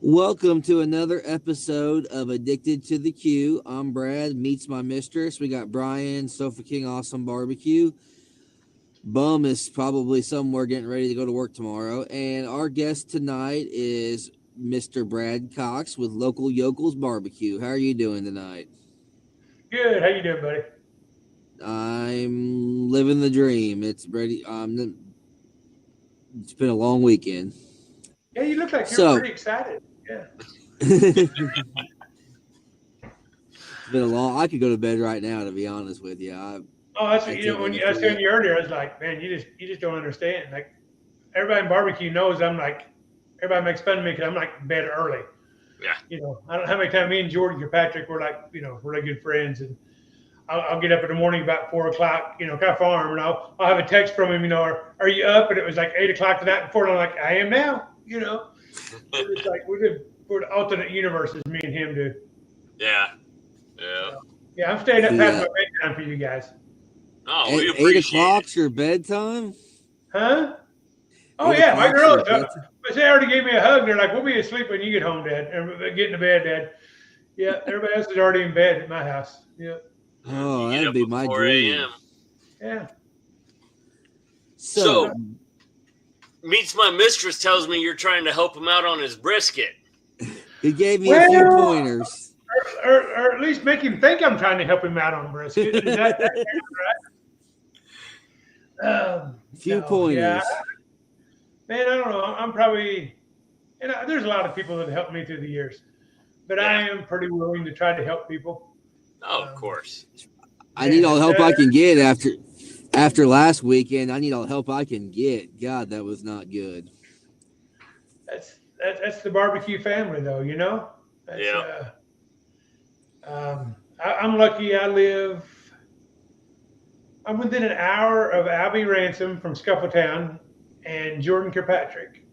Welcome to another episode of Addicted to the Q. I'm Brad, meets my mistress. We got Brian, Sofa King Awesome Barbecue. Bum is probably somewhere getting ready to go to work tomorrow. And our guest tonight is Mr. Brad Cox with Local Yokels BBQ. How are you doing tonight? Good. How you doing, buddy? I'm living the dream. It's ready. It's been a long weekend. Yeah, you look like you're So, pretty excited. Yeah. it's been a long. I could go to bed right now, to be honest with you. Oh, that's I what, can't when wait you, to I was telling forget. you earlier, I was like, man, you just don't understand. Like everybody in barbecue knows I'm like, everybody makes fun of me because I'm like in bed early. Yeah. I don't know how many times me and Jordan Kirkpatrick were like, really good friends, and I'll get up in the morning about 4 o'clock, kind of farm, and I'll have a text from him, are you up? And it was like 8 o'clock the night before, and I'm like, I am now. We're just like we're the alternate universes, me and him do. Yeah. Yeah. So, yeah, I'm staying up past The my bedtime for you guys. Oh, we eight appreciate it. o'clock's your bedtime. Huh? Oh Eight yeah, my o'clock's your girls. bedtime. They already gave me a hug. They're like, "We'll be asleep when you get home, Dad, and get into bed, Dad." Yeah, everybody else is already in bed at my house. Yeah, Oh, You get that'd up be at my 4 dream. a.m. yeah. So, So, meets my mistress tells me you're trying to help him out on his brisket. he gave me a few Well, pointers. or at least make him think I'm trying to help him out on brisket. Is that right? Few No, yeah, pointers. man. I don't know. I'm probably, there's a lot of people that have helped me through the years, but I Yeah. am pretty willing to try to help people. Oh, of Um, course. I need all man, the help I can get after last weekend. I need all the help I can get. God, that was not good. that's the barbecue family, though. That's Yeah. I'm lucky. I'm within an hour of Albie Ransom from Scuffletown and Jordan Kirkpatrick.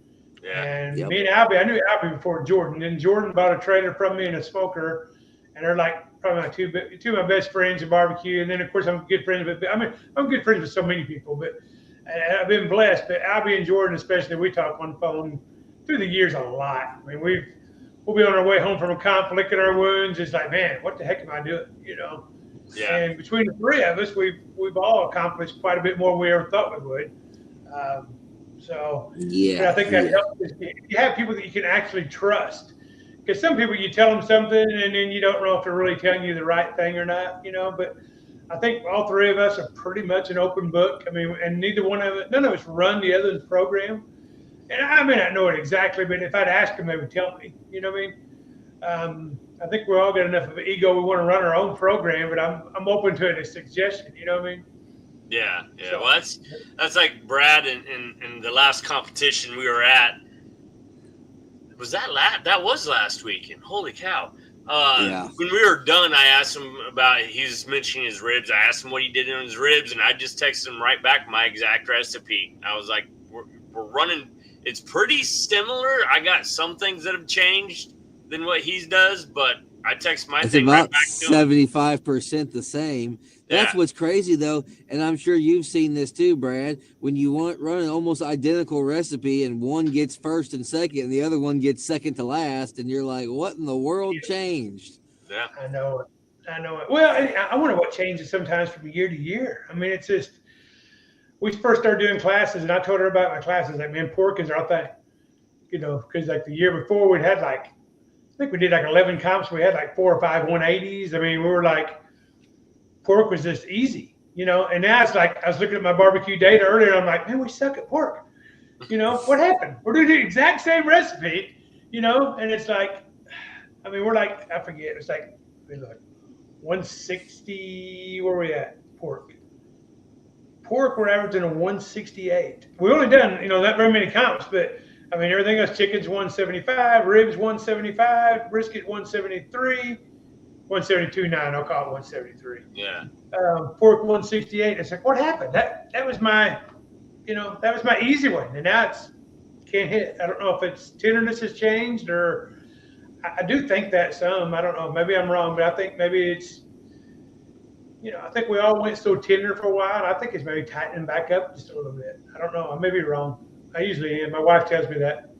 Yeah. And Yep. me and Albie, I knew Albie before Jordan. And Jordan bought a trailer from me and a smoker, and they're like probably my two of my best friends in barbecue. And then of course I'm good friends with. I mean, I'm good friends with so many people, but and I've been blessed. But Albie and Jordan, especially, we talk on the phone through the years a lot. I mean, we'll be on our way home from a conflict in our wounds. It's like, man, what the heck am I doing? Yeah. And between the three of us, we've all accomplished quite a bit more than we ever thought we would. Um, but I Yeah, think that yeah. helps. You have people that you can actually trust. Because some people, you tell them something and then you don't know if they're really telling you the right thing or not. But I think all three of us are pretty much an open book. I mean, and none of us run the other's program. And I may not know it exactly, but if I'd ask them, they would tell me. You know what I mean? I think we all got enough of an ego. We want to run our own program, but I'm open to a suggestion. You know what I mean? Yeah. Yeah. So, Well, that's like Brad in the last competition we were at. Was that was last weekend? Holy cow! Yeah. When we were done, I asked him about. He was mentioning his ribs. I asked him what he did on his ribs, and I just texted him right back my exact recipe. I was like, "We're running. It's pretty similar. I got some things that have changed than what he does, but I text my It's thing right about back to him. 75% the same. That's Yeah, what's crazy though, and I'm sure you've seen this too, Brad. When you run an almost identical recipe and one gets first and second and the other one gets second to last, and you're like, what in the world yeah, changed? yeah, I know it. I know it. Well, I wonder what changes sometimes from year to year. I mean, it's just we first started doing classes, and I told her about my classes. Like, man, pork is our thing. Because like the year before, we'd had like I think we did like 11 comps. We had like 4 or 5 180s. I mean, we were like pork was just easy. And now it's like I was looking at my barbecue data earlier. And I'm like, man, we suck at pork. What happened? We're doing the exact same recipe. And it's like, I mean, we're like I forget. It's like 160. Where are we at? Pork, we're averaging a 168. We only done not very many comps, but I mean everything else: chicken's 175, ribs 175, brisket 173, 172.9. I'll call it 173. yeah, Pork 168. It's like, what happened? That was my easy one, and now it's can't hit. I don't know if it's tenderness has changed, or I do think that some. I don't know. Maybe I'm wrong, but I think maybe it's. I think we all went so tender for a while, and I think it's maybe tightening back up just a little bit. I don't know. I may be wrong. I usually am. My wife tells me that.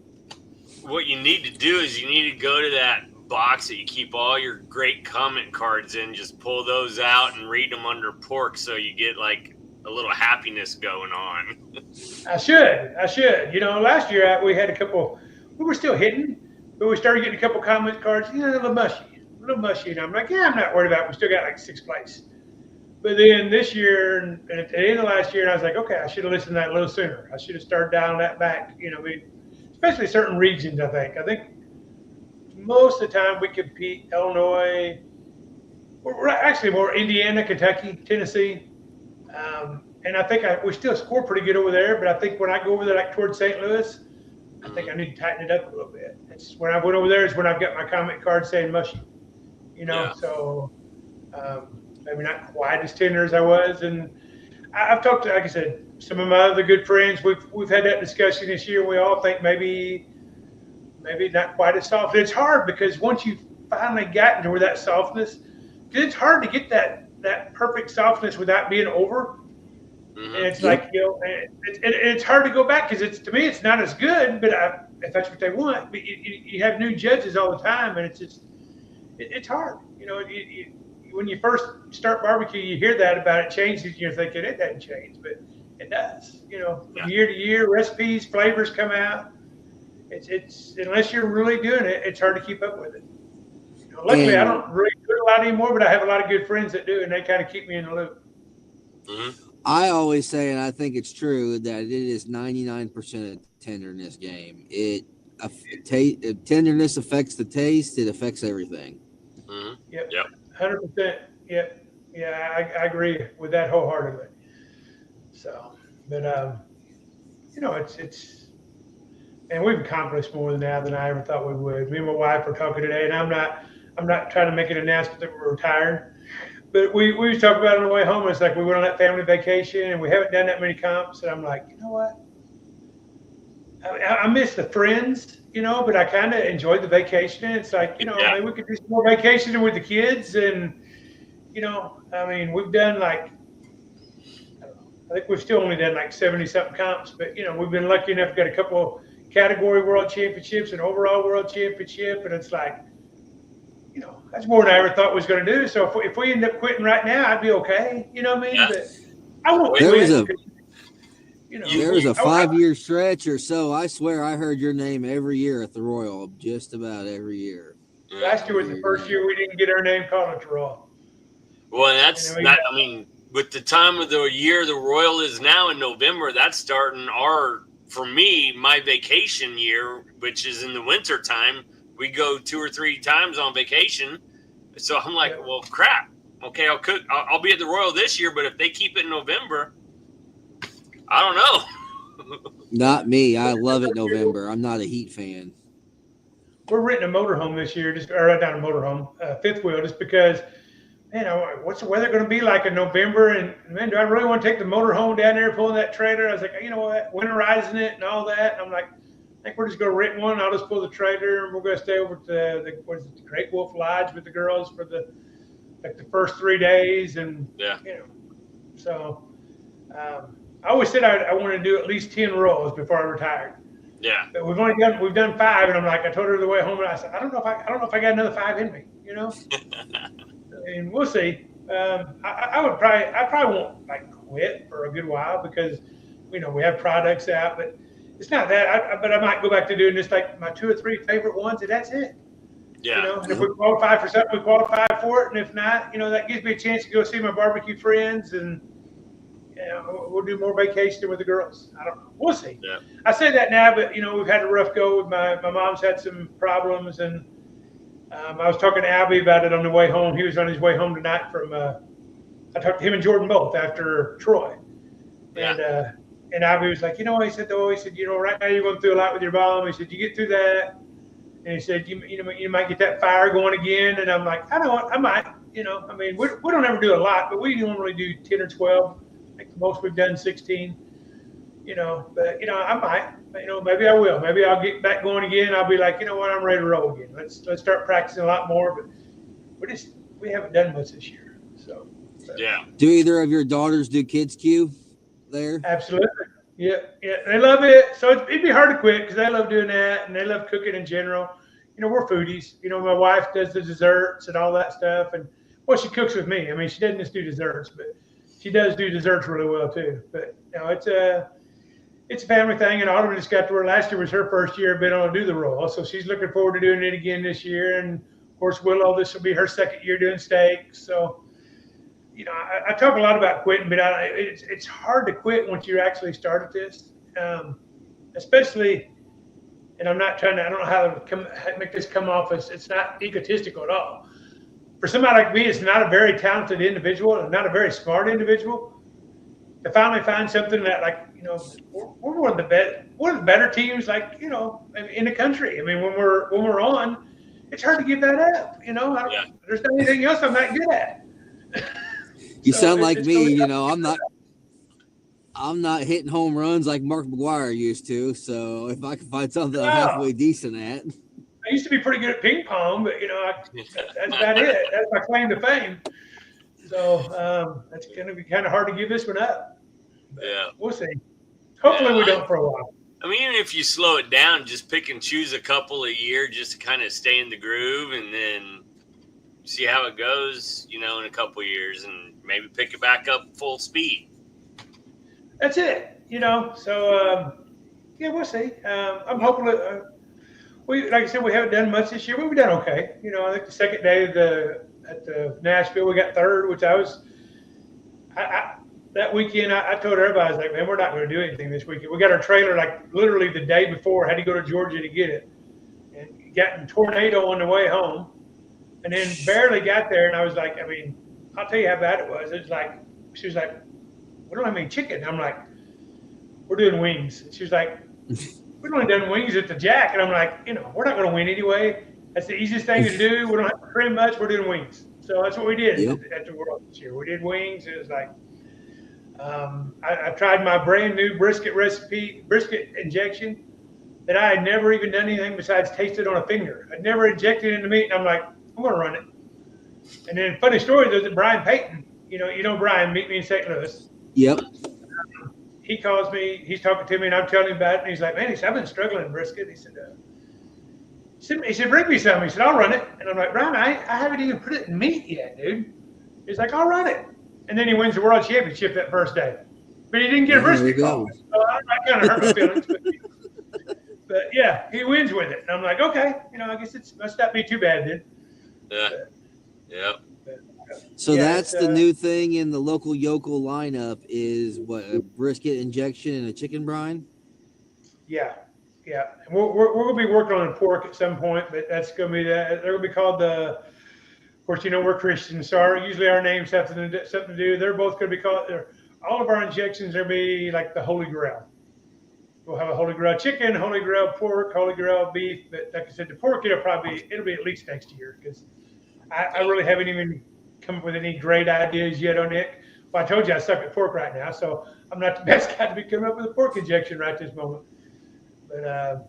what you need to do is you need to go to that box that you keep all your great comment cards in. Just pull those out and read them under pork, so you get like a little happiness going on. I should. Last year we had a couple. We were still hitting, but we started getting a couple comment cards. A little mushy. And I'm like, yeah, I'm not worried about it. We still got like 6th place. But then this year, and at the end of last year, I was like, okay, I should have listened to that a little sooner. I should have started dialing that back. Especially certain regions. I think most of the time we compete Illinois. We're actually more Indiana, Kentucky, Tennessee. And I think we still score pretty good over there, but I think when I go over there like towards St. Louis, I think I need to tighten it up a little bit. It's when I went over there is when I've got my comment card saying mushy, so maybe not quite as tender as I was. And I've talked to, like I said, some of my other good friends. We've had that discussion this year. We all think maybe not quite as soft. It's hard because once you've finally gotten to where that softness, because it's hard to get that perfect softness without being over. And it's like, it's hard to go back because to me, it's not as good, but if that's what they want, but you have new judges all the time, and it's hard. When you first start barbecue, you hear that about it changes, and you're thinking it doesn't change, but it does. From year to year, recipes, flavors come out. It's unless you're really doing it, it's hard to keep up with it. Luckily, I don't really do it a lot anymore, but I have a lot of good friends that do, and they kind of keep me in the loop. Mm-hmm. I always say, and I think it's true, that it is 99% of tenderness game. Tenderness affects the taste. It affects everything. Mm-hmm. Yep. 100%. Yep. Yeah, I agree with that wholeheartedly. So, but it's, and we've accomplished more now than I ever thought we would. Me and my wife were talking today, and I'm not trying to make an announcement that we're retired. But we was talking about it on the way home. It's like we went on that family vacation, and we haven't done that many comps. And I'm like, you know what? I miss the friends, but I kind of enjoyed the vacation. And it's like, maybe we could do some more vacationing with the kids. And, we've done like, I think we've still only done like 70-something comps. But, we've been lucky enough to get a couple category world championships and overall world championship. And it's like, that's more than I ever thought was going to do. So if we end up quitting right now, I'd be okay. You know what I mean? Yeah. But I won't There quit. was a 5-year stretch or so. I swear I heard your name every year at the Royal, just about every year. Last year was the first year we didn't get our name called at the Royal. Well, that's not. I mean, with the time of the year the Royal is now in November, that's starting for me, my vacation year, which is in the winter time. We go 2 or 3 times on vacation. So I'm like, well, crap. Okay, I'll be at the Royal this year, but if they keep it in November, I don't know. Not me. I love it November. I'm not a Heat fan. We're renting a motorhome this year, not a motorhome, fifth wheel, just because, what's the weather going to be like in November? And man, do I really want to take the motorhome down there pulling that trailer? I was like, you know what, winterizing it and all that. And I'm like, I think we're just going to rent one. I'll just pull the trailer, and we're going to stay over to the Great Wolf Lodge with the girls for the first 3 days. And so I always said I wanted to do at least 10 rolls before I retired. Yeah. But we've done 5, and I'm like, I told her the way home, and I said, I don't know if I got another 5 in me, and we'll see. I probably won't like quit for a good while because we have products out, but it's not that. But I might go back to doing just like my 2 or 3 favorite ones, and that's it. Yeah. And if we qualify for something, we qualify for it, and if not, that gives me a chance to go see my barbecue friends, and we'll do more vacationing with the girls. I don't know. We'll see. Yeah. I say that now, but we've had a rough go with my mom's had some problems, and I was talking to Albie about it on the way home. He was on his way home tonight from. I talked to him and Jordan both after Troy, and Albie was like, he said, right now you're going through a lot with your mom. He said, you get through that, and he said, you might get that fire going again. And I'm like, I know what, I might. we don't ever do a lot, but we normally do 10 or 12. I think the most we've done 16. But I might. Maybe I will. Maybe I'll get back going again. I'll be like, I'm ready to roll again. Let's start practicing a lot more. But we haven't done much this year. So yeah. Do either of your daughters do kids Q there? Absolutely. Yeah, yeah, they love it. So it'd be hard to quit because they love doing that and they love cooking in general. We're foodies. My wife does the desserts and all that stuff, and well, she cooks with me. I mean, she doesn't just do desserts, but she does do desserts really well too. But it's a family thing, and Autumn just got to where last year was her first year being able to do the roll, so she's looking forward to doing it again this year. And of course, Willow, this will be her second year doing steak, so. I talk a lot about quitting, but it's hard to quit once you actually started this, especially. And I'm not trying to. I don't know how to make this come off as it's not egotistical at all. For somebody like me, it's not a very talented individual and not a very smart individual. To finally find something that, we're one of the better teams, in the country. I mean, when we're on, it's hard to give that up. There's not anything else I'm not good at. You sound like me. I'm not hitting home runs like Mark McGwire used to. So if I can find something I'm halfway decent at. I used to be pretty good at ping pong, but that's about it. That's my claim to fame. So that's going to be kind of hard to give this one up. But we'll see. Hopefully we don't for a while. I mean, even if you slow it down, just pick and choose a couple a year just to kind of stay in the groove, and then see how it goes, in a couple of years, and maybe pick it back up full speed. That's it, So we'll see. I'm hoping that like I said, we haven't done much this year, but we've done okay. I think the second day at the Nashville, we got third, which that weekend I told everybody, I was like, man, we're not going to do anything this weekend. We got our trailer literally the day before. Had to go to Georgia to get it, and got in tornado on the way home. And then barely got there, and I was like, I mean, I'll tell you how bad it was. It's like, she was like, we don't have any chicken. I'm like, we're doing wings. She was like, we've only done wings at the Jack. And I'm like, we're not going to win anyway. That's the easiest thing to do. We don't have to trim much. We're doing wings. So that's what we did at the World this year. We did wings. It was like, I tried my brand new brisket injection that I had never even done anything besides taste it on a finger. I'd never injected it into meat. And I'm like, I'm going to run it. And then funny story, there's Brian Payton. Brian, meet me in St. Louis. Yep. He calls me. He's talking to me, and I'm telling him about it. And he's like, man, I've been struggling in brisket. He said, bring me some. He said, I'll run it. And I'm like, Brian, I haven't even put it in meat yet, dude. He's like, I'll run it. And then he wins the world championship that first day. But he didn't get a brisket call. So I kind of hurt my feelings. But yeah, he wins with it. And I'm like, okay, I guess it must not be too bad then. Yeah. So that's the new thing in the local yokel lineup is what, a brisket injection and a chicken brine? Yeah. And we're going to be working on a pork at some point, but that's going to be that. They're going to be called of course, we're Christians, so usually our names have something to do. They're both going to be called, all of our injections are going to be like the Holy Grail. We'll have a Holy Grail chicken, Holy Grail pork, Holy Grail beef. But like I said, the pork, it'll be at least next year because I really haven't even come up with any great ideas yet on it. Well, I told you I suck at pork right now, so I'm not the best guy to be coming up with a pork injection right this moment. But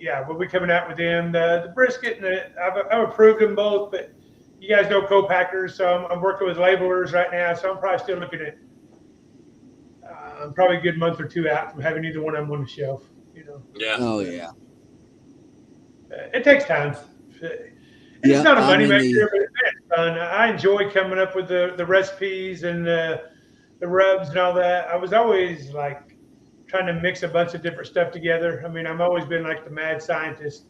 yeah, we'll be coming out with them. The brisket, and I've approved them both, but you guys know co-packers, so I'm working with labelers right now, so I'm probably still looking at probably a good month or two out from having either one of them on the shelf. Yeah. Oh, yeah. It takes time. It's not a money maker, but it's fun. I enjoy coming up with the recipes and the rubs and all that. I was always trying to mix a bunch of different stuff together. I mean, I've always been like the mad scientist.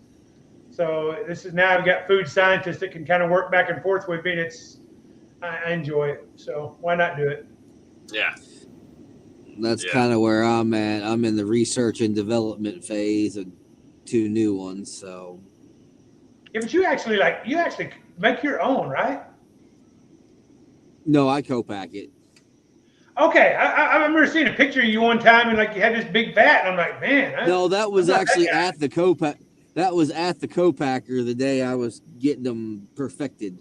So now I've got food scientists that can kind of work back and forth with me. I enjoy it. So why not do it? Yeah. That's kind of where I'm at. I'm in the research and development phase of 2 new ones. So. Yeah, but you actually make your own, right? No, I co-pack it. Okay, I remember seeing a picture of you one time and you had this big vat, and I'm like, man. No, that was actually at the co-pack. That was at the co-packer the day I was getting them perfected.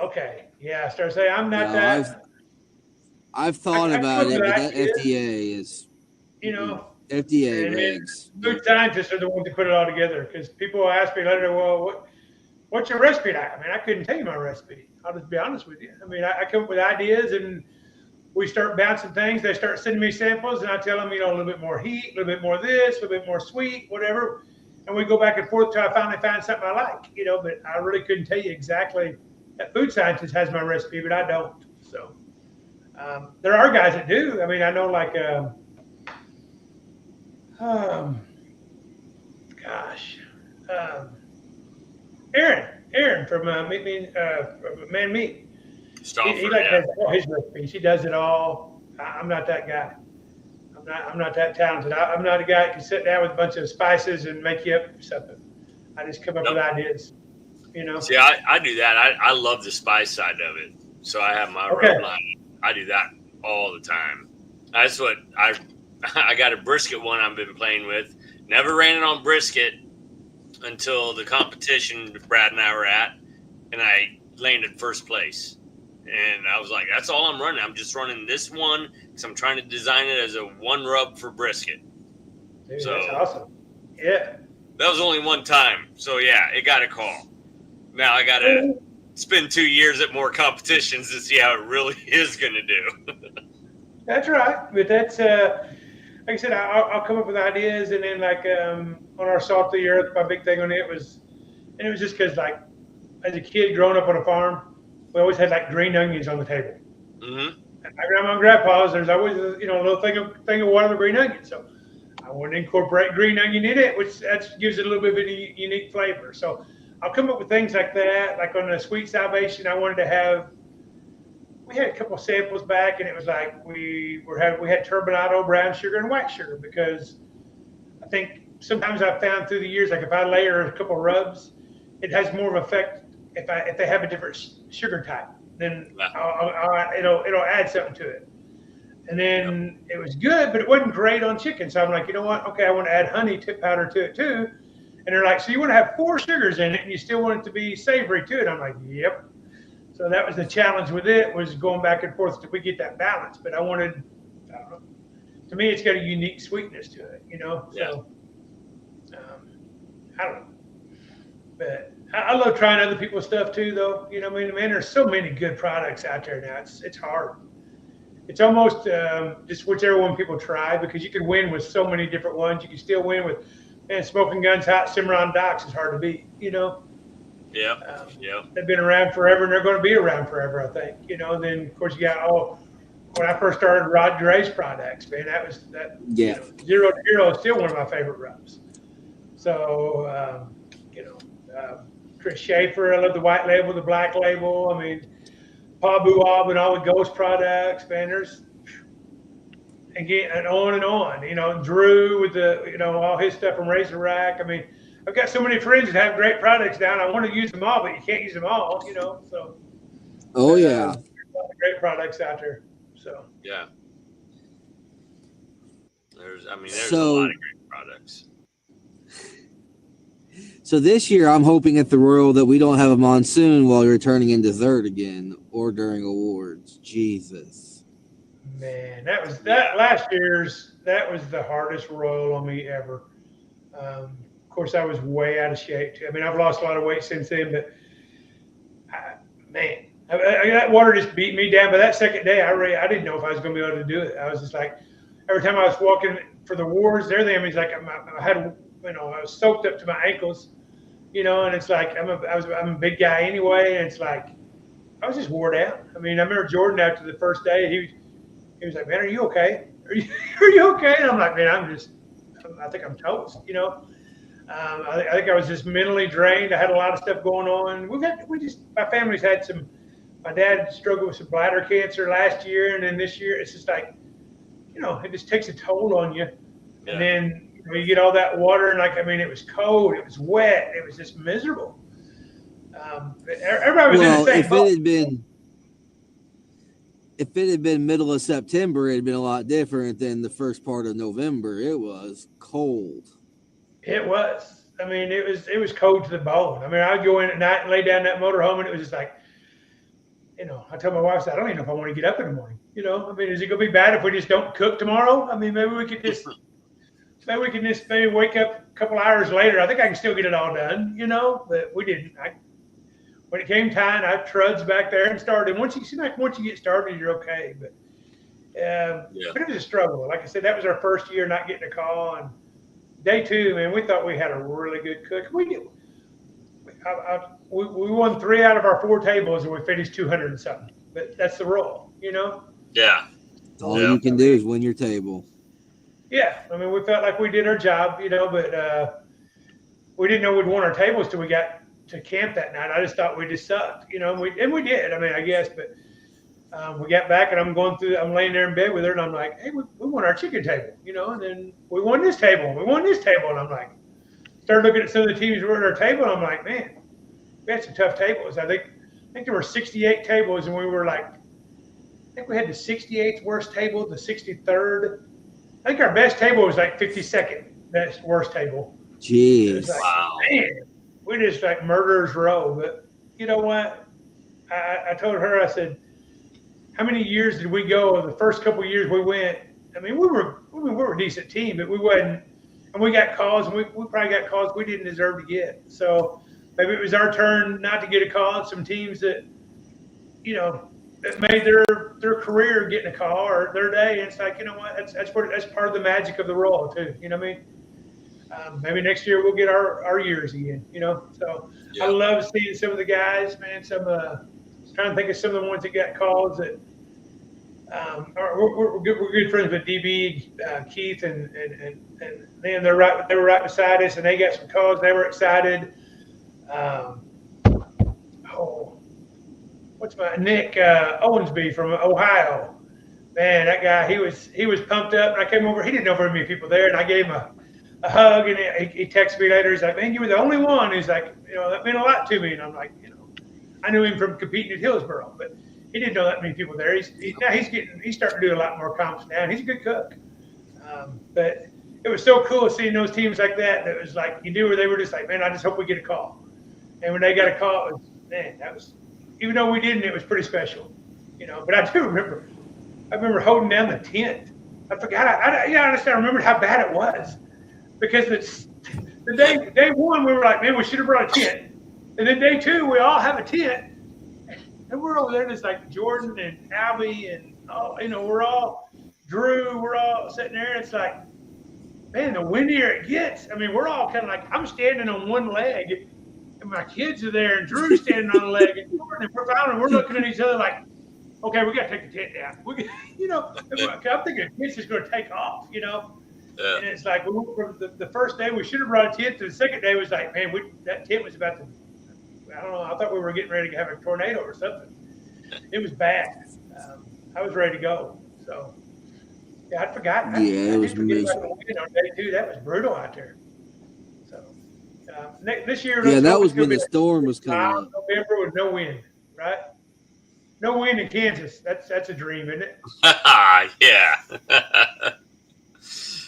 Okay, yeah, I started saying I'm not that. I've thought about it, but that FDA is, FDA regs. Food scientists are the ones that put it all together because people ask me later, well, what's your recipe? I mean, I couldn't tell you my recipe. I'll just be honest with you. I mean, I come up with ideas and we start bouncing things. They start sending me samples, and I tell them, a little bit more heat, a little bit more of this, a little bit more sweet, whatever. And we go back and forth till I finally find something I like, but I really couldn't tell you exactly. That food scientist has my recipe, but I don't. So there are guys that do. I mean, I know like, gosh, Aaron from Man Meat. He like does all his recipes. He does it all. I'm not that guy. I'm not that talented. I'm not a guy that can sit down with a bunch of spices and make you up something. I just come up with ideas. See, I do that. I love the spice side of it. So I have my rub line. I do that all the time. That's what I got a brisket one I've been playing with. Never ran it on brisket until the competition Brad and I were at, and I landed first place. And I was like, that's all I'm running. I'm just running this one because I'm trying to design it as a one rub for brisket. Dude, so that's awesome. Yeah. That was only one time. So, yeah, it got a call. Now I got to spend 2 years at more competitions to see how it really is going to do. That's right. But that's, like I said, I'll come up with ideas. And then, like, on our Salt of the Earth, my big thing on it was just because, like, as a kid growing up on a farm, we always had like green onions on the table. Mm-hmm. At my grandma and grandpa's, there's always a little thing of water of green onion. So I wanted to incorporate green onion in it, which that gives it a little bit of a unique flavor. So I'll come up with things like that. Like on the Sweet Salvation, I wanted to have. We had a couple of samples back, and it was like we had turbinado, brown sugar, and white sugar because I think sometimes I've found through the years, like if I layer a couple of rubs, it has more of effect. If they have a different sugar type, then it'll add something to it. And then it was good, but it wasn't great on chicken. So I'm like, you know what? Okay, I want to add honey tip powder to it too. And they're like, so you want to have 4 sugars in it, and you still want it to be savory too? And I'm like, yep. So that was the challenge with it, was going back and forth till we get that balance. But I don't know. To me, it's got a unique sweetness to it, Yeah. So I don't know, but I love trying other people's stuff too, though. Man, there's so many good products out there now. It's hard. It's almost just whichever one people try, because you can win with so many different ones. You can still win with, Smoking Guns Hot Cimarron Docks is hard to beat, Yeah. They've been around forever, and they're going to be around forever, I think. And then, of course, you got when I first started Rod Gray's products, man, Yeah. 0 to Hero is still one of my favorite rubs. So, Chris Schaefer, I love the white label, the black label. I mean, Pabu Ob and all the Ghost products, man. There's again and on and on. Drew with the all his stuff from Razor Rack. I mean, I've got so many friends that have great products down. I want to use them all, but you can't use them all. So. Oh yeah. There's a lot of great products out there. So. Yeah. There's a lot of great products. So this year, I'm hoping at the Royal that we don't have a monsoon while you're turning into third again or during awards. Jesus. Man, last year's. That was the hardest Royal on me ever. Of course, I was way out of shape too. I mean, I've lost a lot of weight since then, but that water just beat me down. But that second day, I didn't know if I was going to be able to do it. I was just like, every time I was walking for the awards, everything. I mean, it's like I was soaked up to my ankles. And it's like I'm a big guy anyway, and it's like I was just wore out. I mean, I remember Jordan after the first day, he was like, "Man, are you okay? Are you okay?" And I'm like, "Man, I think I'm toast." I think I was just mentally drained. I had a lot of stuff going on. My family's had some. My dad struggled with some bladder cancer last year, and then this year it's just like, it just takes a toll on you, yeah. And then. You get all that water, and it was cold, it was wet, it was just miserable. Everybody was in the same boat. If it had been middle of September, it'd been a lot different than the first part of November. It was cold. It was. It was cold to the bone. I'd go in at night and lay down in that motorhome, and it was just like, I told my wife, I don't even know if I want to get up in the morning. Is it going to be bad if we just don't cook tomorrow? Maybe we could just. Maybe we can just wake up a couple hours later. I think I can still get it all done, but we didn't. When it came time, I trudged back there and started. Once you get started, you're okay. But But it was a struggle. Like I said, that was our first year not getting a call. And day 2, man, we thought we had a really good cook. We did. We won 3 out of our 4 tables, and we finished 200 and something. But that's the role, you know. Yeah. All you can do is win your table. Yeah, I mean, we felt like we did our job, you know, but we didn't know we'd won our tables till we got to camp that night. I just thought we just sucked, you know, and we did. I mean, I guess, but we got back, and I'm laying there in bed with her, and I'm like, hey, we won our chicken table, you know, and then we won this table, and I'm like, started looking at some of the teams who were at our table, and I'm like, man, we had some tough tables. I think there were 68 tables, and we were like, I think we had the 68th worst table, the 63rd. I think our best table was like 52nd best worst table. Jeez. Like, wow. Man, we just like murderers row. But you know what? I told her, I said, how many years did we go? The first couple of years we went, I mean, we were a decent team, but we wasn't. And we got calls, and we probably got calls we didn't deserve to get. So maybe it was our turn not to get a call. Some teams that, you know, that made their career getting a call or their day. And it's like, you know what? That's part of the magic of the role too. You know what I mean? Maybe next year we'll get our years again. You know, so I love seeing some of the guys, man. Trying to think of some of the ones that got calls that. We're good friends with DB, Keith, and then they were right beside us, and they got some calls. They were excited. Nick Owensby from Ohio, man, that guy, he was pumped up. And I came over, he didn't know very many people there, and I gave him a hug, and he texted me later. He's like, man, you were the only one. He's like, you know, that meant a lot to me. And I'm like, you know, I knew him from competing at Hillsboro, but he didn't know that many people there. He's starting to do a lot more comps now, and he's a good cook. But it was so cool seeing those teams like that. That was like, you knew where they were just like, man, I just hope we get a call. And when they got a call, it was, man, that was, even though we didn't, it was pretty special, you know. But I remember holding down the tent. I forgot. I remembered how bad it was, because the day 1 we were like, man, we should have brought a tent. And then day 2 we all have a tent, and we're over there just like Jordan and Albie and you know, we're all Drew. We're all sitting there. And it's like, man, the windier it gets. I mean, we're all kind of like, I'm standing on one leg. And my kids are there, and Drew's standing on the leg, and we're looking at each other like, okay, we got to take the tent down. You know, I'm thinking the tent's just going to take off, you know. Yeah. And it's like, the first day we should have brought a tent. The second day was like, man, that tent was about to, I don't know, I thought we were getting ready to have a tornado or something. It was bad. I was ready to go. So, yeah, I'd forgotten. Yeah, it was miserable. On day 2, that was brutal out there. This year, that was when the storm was coming up. November with no wind, right? No wind in Kansas. That's a dream, isn't it? Yeah.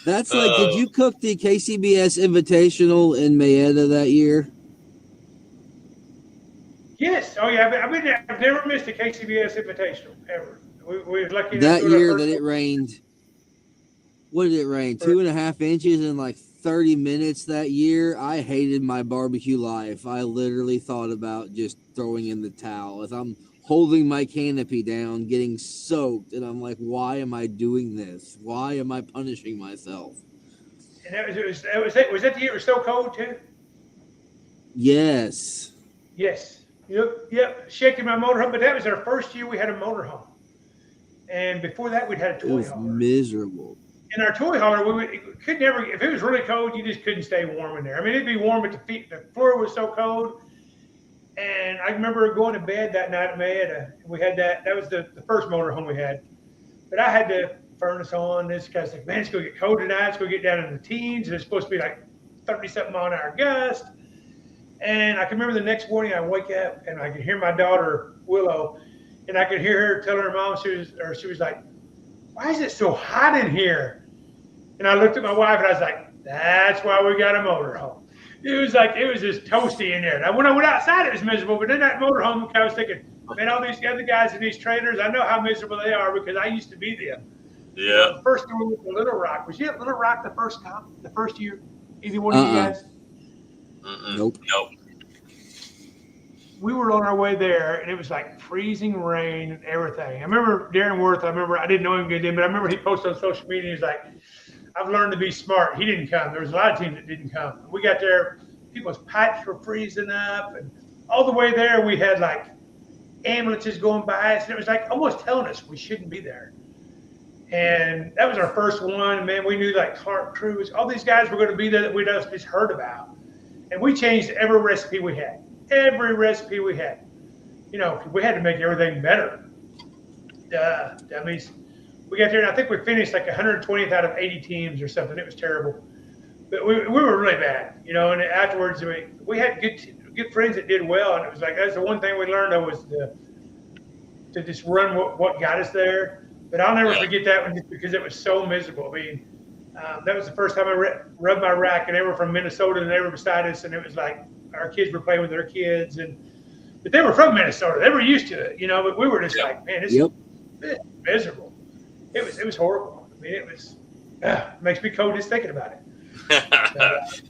That's like, did you cook the KCBS Invitational in Mayetta that year? Yes. Oh, yeah. I've never missed a KCBS Invitational, ever. We were lucky that year that it rained. What did it rain? 2.5 inches in like 30 minutes that year. I hated my barbecue life. I literally thought about just throwing in the towel. As I'm holding my canopy down, getting soaked, and I'm like, why am I doing this? Why am I punishing myself? And was that the year it was so cold too? Yes. Yes. Yep. Shaking my motorhome, but that was our first year we had a motorhome. And before that, we'd had a toy hauler. It was miserable. In our toy hauler, we could never, if it was really cold, you just couldn't stay warm in there. I mean, it'd be warm at the feet. The floor was so cold. And I remember going to bed that night at Mayetta. We had that was the first motorhome we had. But I had the furnace on. This guy's like, man, it's going to get cold tonight. It's going to get down in the teens. And it's supposed to be like 30-something mile an hour gust. And I can remember the next morning I wake up and I could hear my daughter, Willow, and I could hear her telling her mom, she was like, why is it so hot in here? And I looked at my wife and I was like, that's why we got a motorhome. It was just toasty in there. And when I went outside, it was miserable. But then that motorhome, I was thinking, man, all these other guys in these trailers, I know how miserable they are because I used to be them. Yeah. The first time we went to Little Rock. Was you at Little Rock the first year? Either one of you guys? Nope. we were on our way there, and it was like freezing rain and everything. I remember Darren Worth. I didn't know him good then, but I remember he posted on social media. He's like, "I've learned to be smart." He didn't come. There was a lot of teams that didn't come. We got there, people's pipes were freezing up, and all the way there, we had like ambulances going by us, and it was like almost telling us we shouldn't be there. And that was our first one. Man, we knew like Clark Cruz, all these guys were going to be there that we'd just heard about. And we changed every recipe we had. Every recipe we had. You know, we had to make everything better. Dummies. We got there, and I think we finished like 120th out of 80 teams or something. It was terrible. But we were really bad, you know. And afterwards, we had good friends that did well. And it was like, that's the one thing we learned, though, was to just run what got us there. But I'll never forget that one just because it was so miserable. I mean, that was the first time I rubbed my rack, and they were from Minnesota, and they were beside us, and it was like our kids were playing with their kids, but they were from Minnesota. They were used to it, you know. But we were just like, man, this is miserable. It was horrible. I mean, it makes me cold just thinking about it.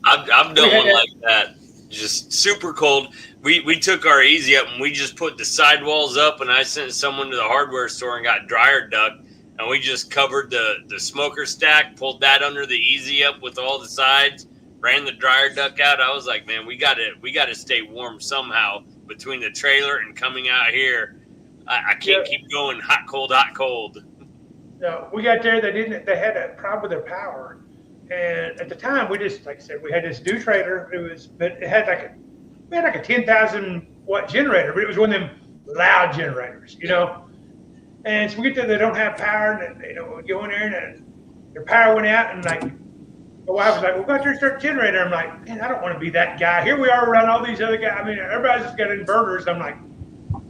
I've done one like that. Just super cold. We took our easy up and we just put the sidewalls up, and I sent someone to the hardware store and got dryer duck, and we just covered the smoker stack, pulled that under the easy up with all the sides, ran the dryer duck out. I was like, man, we gotta stay warm somehow between the trailer and coming out here. I can't keep going hot, cold, hot, cold. No, we got there. They had a problem with their power. And at the time, we just, like I said, we had this new trailer. It had like a 10,000 watt generator, but it was one of them loud generators, you know. And so we get there, they don't have power, and we go in there, and their power went out, and like my wife was like, "Well, go out there and start the generator." I'm like, "Man, I don't want to be that guy." Here we are around all these other guys. I mean, everybody's just got inverters. I'm like,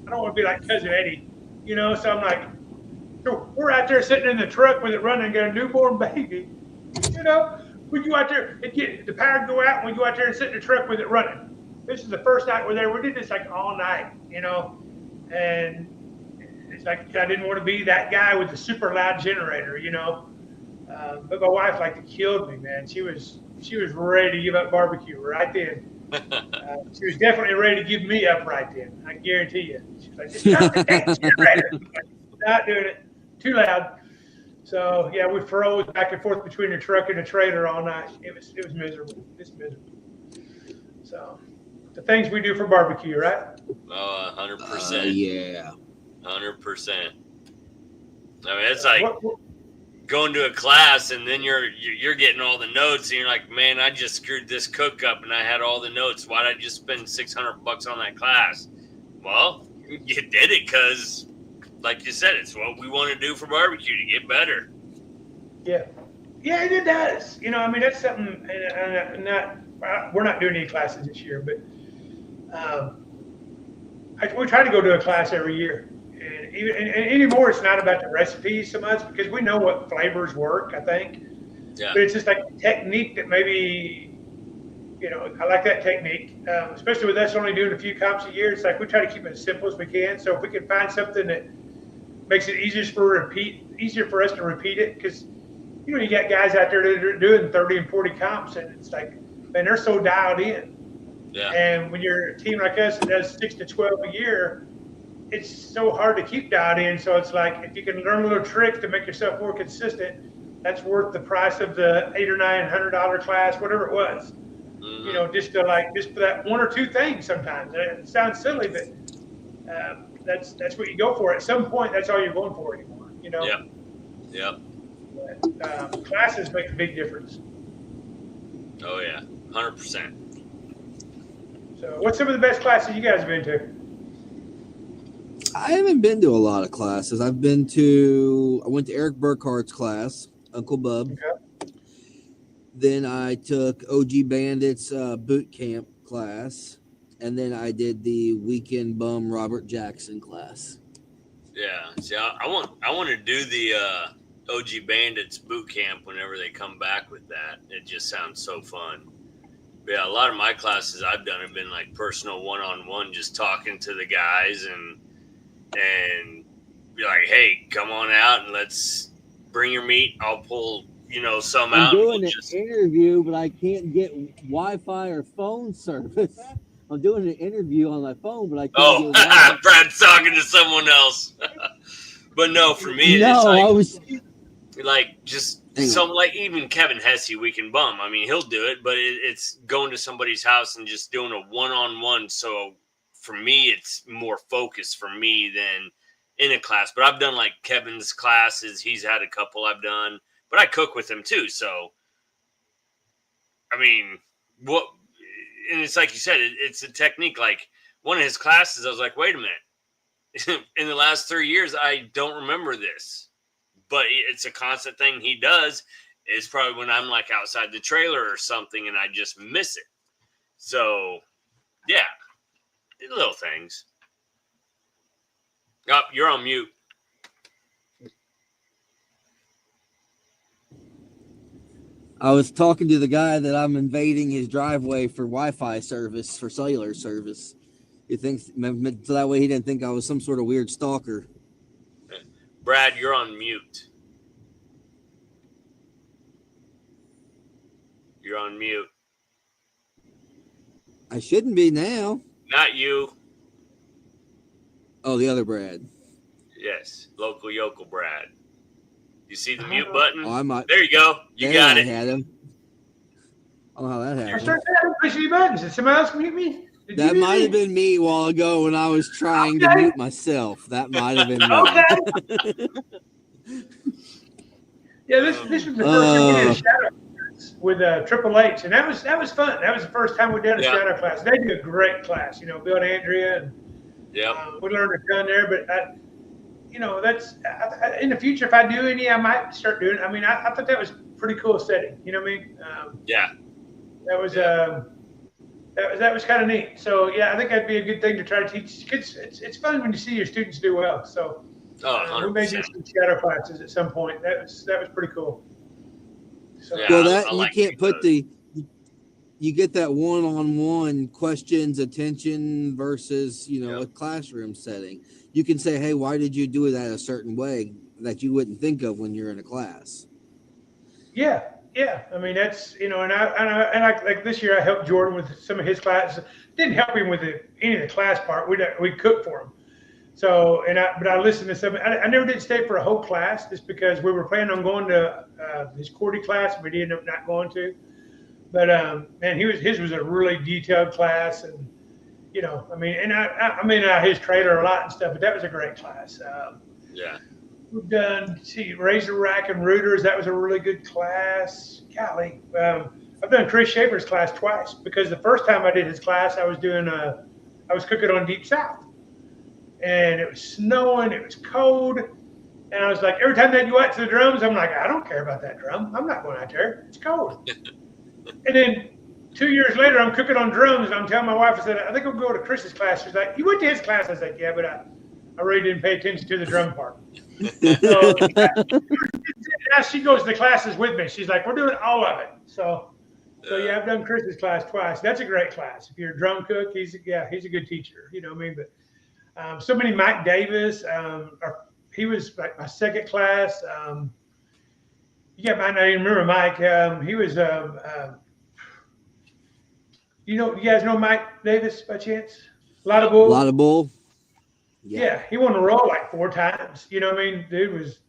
I don't want to be like Cousin Eddie, you know. So I'm like, so we're out there sitting in the truck with it running, got a newborn baby. You know, we go out there and get the power go out, and we go out there and sit in the truck with it running. This is the first night we're there. We did this like all night, you know, and it's like I didn't want to be that guy with the super loud generator, you know. But my wife killed me, man. She was ready to give up barbecue right then. She was definitely ready to give me up right then. I guarantee you. She was like, "Just stop the damn generator." Not doing it. Too loud. So yeah, we froze back and forth between the truck and the trailer all night. It was miserable. It's miserable. So the things we do for barbecue, right? Oh, 100%. Yeah. 100%. I mean, it's like going to a class and then you're getting all the notes and you're like, man, I just screwed this cook up and I had all the notes. Why'd I just spend $600 on that class? Well, you did it because, like you said, it's what we want to do for barbecue to get better. Yeah, it does. You know, I mean, that's something. We're not doing any classes this year, but we try to go to a class every year. And anymore, it's not about the recipes so much because we know what flavors work, I think. Yeah. But it's just like technique that maybe, you know, I like that technique, especially with us only doing a few comps a year. It's like we try to keep it as simple as we can. So if we can find something that makes it easier for us to repeat it, because, you know, you got guys out there that are doing 30 and 40 comps, and it's like, man, they're so dialed in. Yeah. And when you're a team like us that does 6 to 12 a year, it's so hard to keep dialed in. So it's like, if you can learn a little trick to make yourself more consistent, that's worth the price of the $800 or $900 class, whatever it was. Mm-hmm. You know, just for that one or two things sometimes. It sounds silly, but that's what you go for. At some point, that's all you're going for anymore, you know? Yeah. But, classes make a big difference. Oh, yeah. 100%. So what's some of the best classes you guys have been to? I haven't been to a lot of classes. I went to Eric Burkhart's class, Uncle Bub. Okay. Then I took OG Bandit's boot camp class. And then I did the Weekend Bum Robert Jackson class. Yeah. See, I want to do the OG Bandits boot camp whenever they come back with that. It just sounds so fun. But yeah, a lot of my classes I've done have been like personal one-on-one, just talking to the guys and be like, hey, come on out and let's bring your meat. I'll pull, some out. I'm doing an interview, but I can't get Wi-Fi or phone service. I'm doing an interview on my phone, but I can't Oh, do it now. Brad's talking to someone else. But no, for me, it's No, I was. like just Hang on. some, like even Kevin Hesse, we can bum. I mean, he'll do it, but it's going to somebody's house and just doing a one-on-one. So for me, it's more focused for me than in a class. But I've done like Kevin's classes. He's had a couple I've done, but I cook with him too. So I mean, what? And it's like you said, it's a technique. Like one of his classes, I was like, wait a minute. In the last 3 years, I don't remember this, but it's a constant thing he does. It's probably when I'm like outside the trailer or something and I just miss it. So, yeah, little things. Oh, you're on mute. I was talking to the guy that I'm invading his driveway for Wi-Fi service, for cellular service. He thinks so that way he didn't think I was some sort of weird stalker. Brad, you're on mute. You're on mute. I shouldn't be now. Not you. Oh, the other Brad. Yes, local yokel Brad. You see the mute button? Oh, I might. There you go. You got it. I had him. I don't know how that You happened. start pushing buttons. Did somebody else mute me? That might have been me a while ago when I was trying to mute myself. That might have been me. Okay. Yeah, this was the first time we did a shadow class with Triple H, and that was fun. That was the first time we did a shadow class. They do a great class, Bill and Andrea, and we learned a ton there. But that's in the future. If I do any, I might start doing it. I mean, I thought that was a pretty cool setting. You know what I mean? That was that was kind of neat. So yeah, I think that'd be a good thing to try to teach kids. It's fun when you see your students do well. So we may do some shadow classes at some point. That was pretty cool. So, well, that you can't put you get that one-on-one questions attention versus a classroom setting. You can say, hey, why did you do that a certain way that you wouldn't think of when you're in a class? Yeah. I mean, that's and I like this year I helped Jordan with some of his classes. Didn't help him with any of the class part. We cooked for him. So but I listened to some. I never did stay for a whole class just because we were planning on going to his Cordy class, but he ended up not going to. But man, his was a really detailed class, and I mean, and I mean his trailer a lot and stuff, but that was a great class. We've done razor rack and rooters. That was a really good class. Golly, I've done Chris Schaefer's class twice because the first time I did his class, I was cooking on Deep South, and it was snowing. It was cold, and I was like, every time they go out to the drums, I'm like, I don't care about that drum. I'm not going out there. It's cold. And then 2 years later, I'm cooking on drums, and I'm telling my wife, I said, I think I'll go to Chris's class. She's like, you went to his class? I was like, yeah, but I really didn't pay attention to the drum part. So now she goes to classes with me. She's like, we're doing all of it. So yeah, I've done Chris's class twice. That's a great class. If you're a drum cook, he's a good teacher. You know what I mean? But so many Mike Davis. He was like my second class. You might not even remember Mike. He was you guys know Mike Davis by chance? A lot of bull. Yeah, he won the roll like 4 times. You know what I mean? Dude was,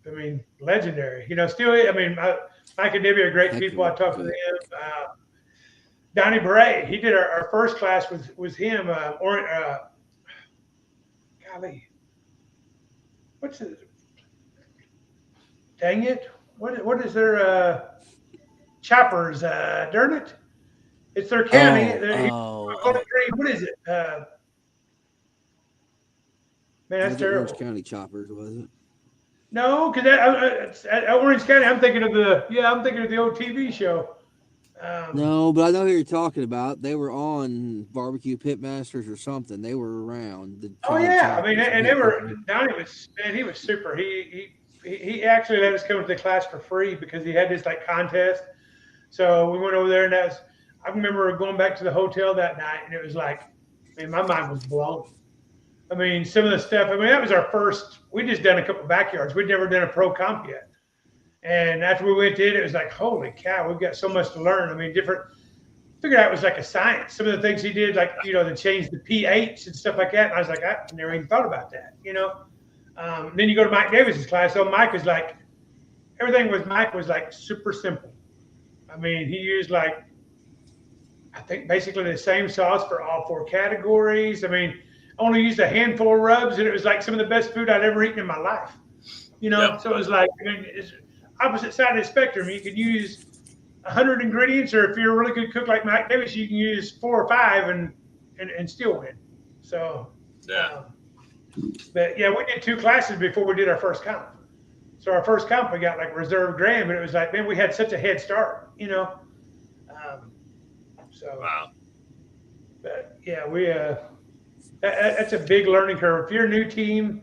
legendary. Still, Mike and Debbie are great people. I talked to them. Donnie Bray, he did our first class was him. Golly, what's it? Dang it! What is their choppers? Darn it! It's their county. What is it? Man, that's terrible. Orange County Choppers, was it? No, because at Orange County, I'm thinking of the old TV show. No, but I know who you're talking about. They were on Barbecue Pitmasters or something. They were around. And they were. Donnie was, man, he was super. He actually let us come to the class for free because he had this like contest. So we went over there, and I remember going back to the hotel that night, and it was like, man, my mind was blown. I mean, some of the stuff, that was our first, we just done a couple backyards. We'd never done a pro comp yet. And after we went in, it was like, holy cow, we've got so much to learn. I mean, figured out it was like a science. Some of the things he did, like, to change the pH and stuff like that. And I was like, I never even thought about that, Then you go to Mike Davis's class. So Mike was like, everything with Mike was like super simple. I mean, he used like, I think basically the same sauce for all 4 categories. I mean, I only used a handful of rubs, and it was like some of the best food I'd ever eaten in my life. Yep. So it was like, I mean, it's opposite side of the spectrum. You could use 100 ingredients, or if you're a really good cook like Mike Davis, you can use 4 or 5 and still win. So, Yeah. But yeah, we did 2 classes before we did our first comp. So our first comp, we got like reserve grand, but it was like, man, we had such a head start, So, Wow. But yeah, that's a big learning curve. If you're a new team,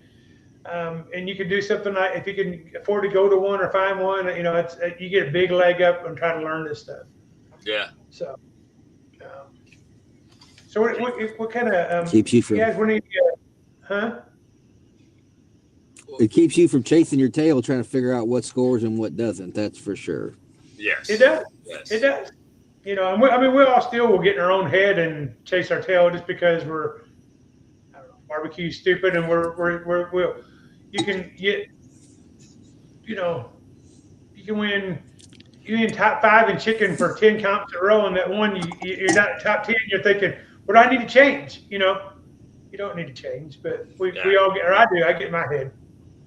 and you can do something like, if you can afford to go to one or find one, you get a big leg up and try to learn this stuff. Yeah. So, what kind of keeps you from you guys want to, huh? It keeps you from chasing your tail, trying to figure out what scores and what doesn't. That's for sure. Yes. It does. Yes. It does. And we all still will get in our own head and chase our tail just because we're, I don't know, barbecue stupid, and you can get, you can win top 5 in chicken for 10 comps in a row, and that one you're not top 10. You're thinking, what do I need to change? You don't need to change, but we all get, or I do. I get in my head.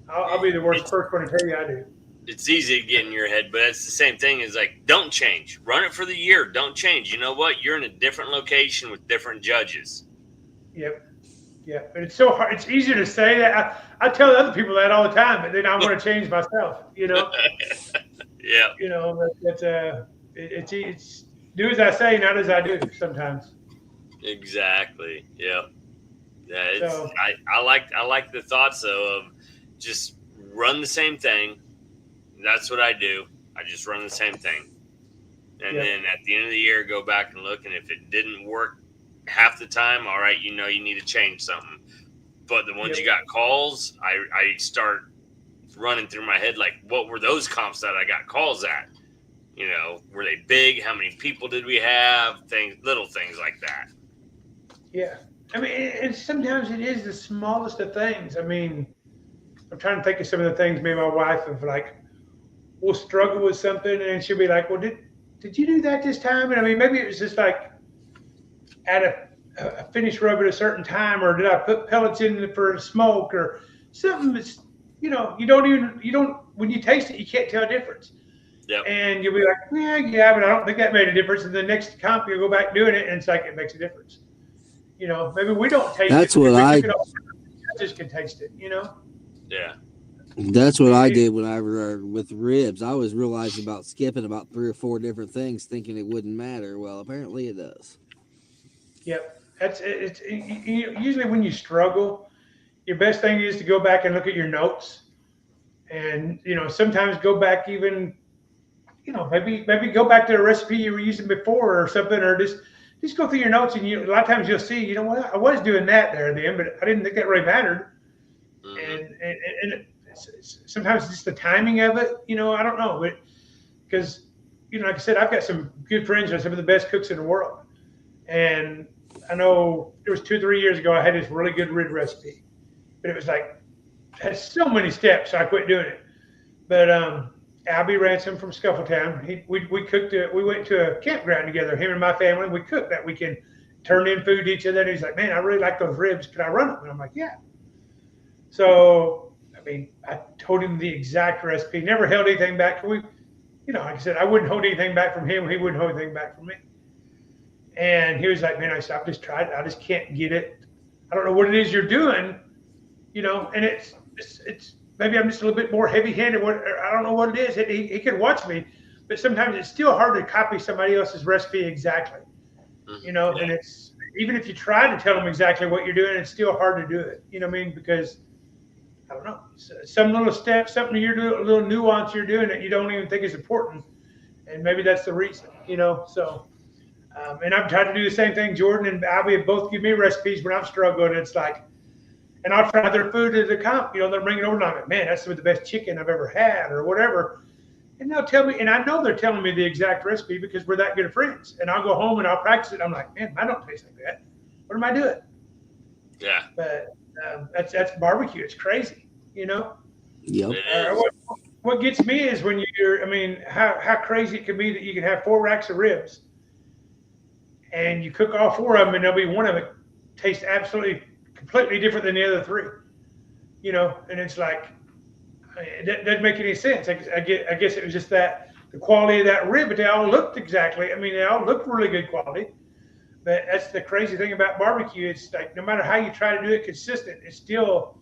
I'll be the first one to tell you I do. It's easy to get in your head, but it's the same thing as like, don't change. Run it for the year. Don't change. You know what? You're in a different location with different judges. Yep. Yeah, but it's so hard. It's easier to say that. I tell other people that all the time, but then I want to change myself. Yeah. It's do as I say, not as I do sometimes. Exactly. Yeah. Yeah. So, I like the thoughts though of just run the same thing. That's what I do. I just run the same thing, and then at the end of the year, go back and look. And if it didn't work half the time, all right, you need to change something. But the ones you got calls, I start running through my head like, what were those comps that I got calls at? Were they big? How many people did we have? Little things like that. Yeah, I mean, and sometimes it is the smallest of things. I mean, I'm trying to think of some of the things me and my wife have like. We'll struggle with something, and she'll be like, well, did you do that this time? And I mean, maybe it was just like add a finish rub at a certain time, or did I put pellets in for smoke or something that's, when you taste it, you can't tell a difference. Yep. And you'll be like, yeah, but I don't think that made a difference. And the next comp, you'll go back doing it, and it's like, it makes a difference. Maybe we don't taste That's it. what just can taste it, Yeah. That's what I did with ribs. I was realizing about skipping about 3 or 4 different things, thinking it wouldn't matter. Well, apparently it does. Yep. It's usually when you struggle, your best thing is to go back and look at your notes, and sometimes go back even, maybe go back to a recipe you were using before or something, or just go through your notes, and a lot of times you'll see, I was doing that there then, but I didn't think that really mattered, and sometimes it's just the timing of it, I don't know, but because, like I said, I've got some good friends that are some of the best cooks in the world. And I know it was 2 or 3 years ago, I had this really good rib recipe, but it was like, had so many steps, so I quit doing it. But Albie Ransom from Scuffletown, we cooked we went to a campground together, him and my family. We cooked that weekend, turned in food to each other. And he's like, man, I really like those ribs. Could I run them? And I'm like, yeah. So, I mean, I told him the exact recipe, never held anything back. Like I said, I wouldn't hold anything back from him. He wouldn't hold anything back from me. And he was like, man, I've just tried it. I just can't get it. I don't know what it is you're doing, and it's maybe I'm just a little bit more heavy-handed. I don't know what it is. He could watch me, but sometimes it's still hard to copy somebody else's recipe exactly, and it's, even if you try to tell them exactly what you're doing, it's still hard to do it. You know what I mean? Because I don't know, some little step, something you're doing, a little nuance you're doing that you don't even think is important. And maybe that's the reason, so, and I've tried to do the same thing. Jordan and Abby have both given me recipes when I've struggled. And it's like, and I'll try their food at the comp, they'll bring it over and I'm like, man, that's some of the best chicken I've ever had or whatever. And they'll tell me, and I know they're telling me the exact recipe because we're that good of friends. And I'll go home and I'll practice it. I'm like, man, I don't taste like that. What am I doing? Yeah. But that's barbecue. It's crazy, you know. Yep. What gets me is when you're, I mean, how crazy it can be that you can have 4 racks of ribs and you cook all 4 of them and there'll be one of it tastes absolutely completely different than the other 3, you know. And it's like, it doesn't make any sense. I guess it was just that the quality of that rib, but they all looked exactly. I mean, they all looked really good quality. But that's the crazy thing about barbecue. It's like no matter how you try to do it consistent, it's still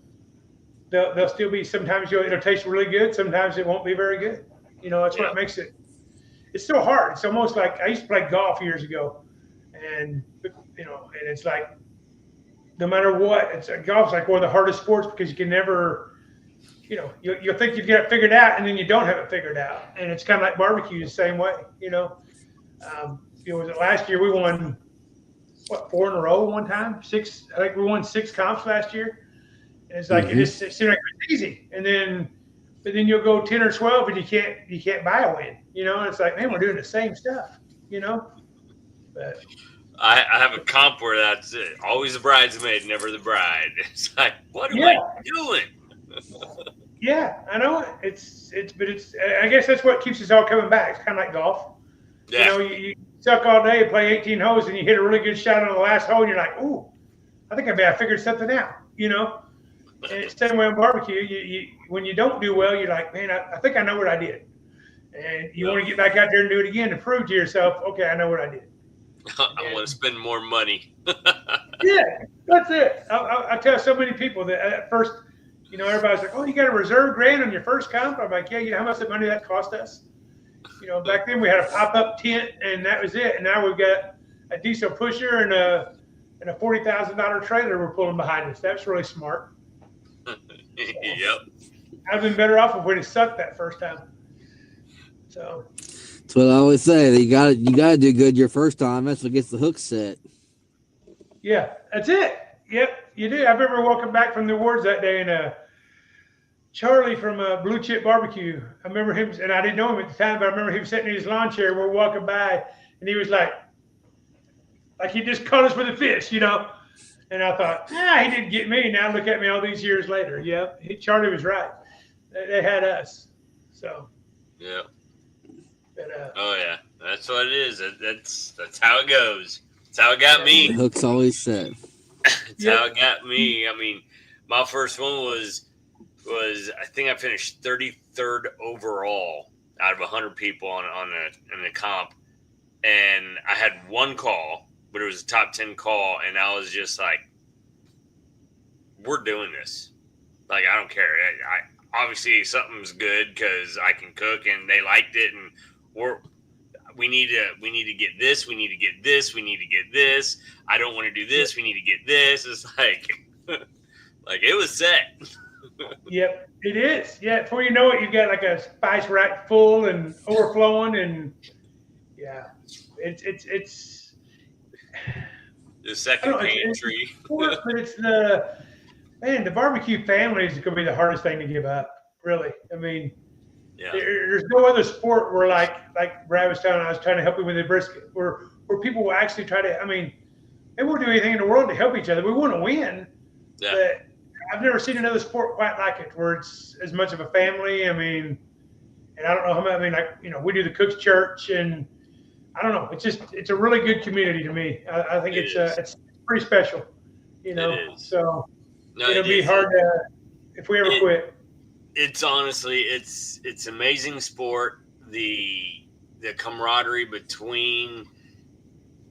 they'll still be. Sometimes it'll taste really good. Sometimes it won't be very good. You know, that's what makes it. It's so hard. It's almost like I used to play golf years ago, and you know, and it's like no matter what, golf's like one of the hardest sports because you can never. You know, you'll think you've got it figured out, and then you don't have it figured out. And it's kind of like barbecue the same way, you know. Was it last year we won, 4 in a row one time? 6, I think we won 6 comps last year. And it's like, it seemed like it was easy. And then, but then you'll go 10 or 12 and you can't buy a win, you know. And it's like, man, we're doing the same stuff, you know. But I have a comp where that's it. Always the bridesmaid, never the bride. It's like, what am I doing? Yeah, I know but I guess that's what keeps us all coming back. It's kind of like golf. Yeah. You know, you suck all day and play 18 holes and you hit a really good shot on the last hole and you're like, ooh, I think I figured something out, you know? And it's the same way on barbecue. You when you don't do well, you're like, man, I think I know what I did. And you want to get back out there and do it again to prove to yourself, okay, I know what I did. I want to spend more money. Yeah, that's it. I tell so many people that at first, you know, everybody's like, oh, you got a reserve grand on your first comp? I'm like, yeah, you know how much money that cost us? You know, back then we had a pop-up tent and that was it. And now we've got a diesel pusher and a $40,000 trailer we're pulling behind us. That's really smart. Yep. I've been better off if we'd have sucked that first time. So that's what I always say. You gotta do good your first time. That's what gets the hook set. Yeah, that's it. Yep, you do. I remember walking back from the awards that day and Charlie from Blue Chip Barbecue. I remember him, and I didn't know him at the time, but I remember him sitting in his lawn chair. We're walking by, and he was like he just caught us with a fish, you know. And I thought, he didn't get me. Now look at me all these years later. Yeah, Charlie was right. They had us. So. Yeah. But, oh yeah, that's what it is. That's how it goes. That's how it got me. The hook's always set. That's how it got me. I mean, my first one was I think I finished 33rd overall out of 100 people on the comp, and I had one call, but it was a top 10 call, and I was just like, "We're doing this. Like, I don't care. I obviously something's good because I can cook, and they liked it, and we need to get this. We need to get this. We need to get this. I don't want to do this. We need to get this." It's like, like it was set. Yep, it is. Yeah, before you know it, you got like a spice rack full and overflowing, and yeah, it's the second pantry. But it's the barbecue family is going to be the hardest thing to give up. Really, I mean. Yeah. There's no other sport where like Brad was telling, I was trying to help him with the brisket, where people will actually try to. I mean, they won't do anything in the world to help each other. We want to win, but I've never seen another sport quite like it, where it's as much of a family. I mean, and I don't know how many. I mean, like, you know, we do the Cook's Church, and I don't know. It's a really good community to me. I think it's pretty special, you know. So it'll be hard to if we ever quit. It's honestly, it's amazing sport. The camaraderie between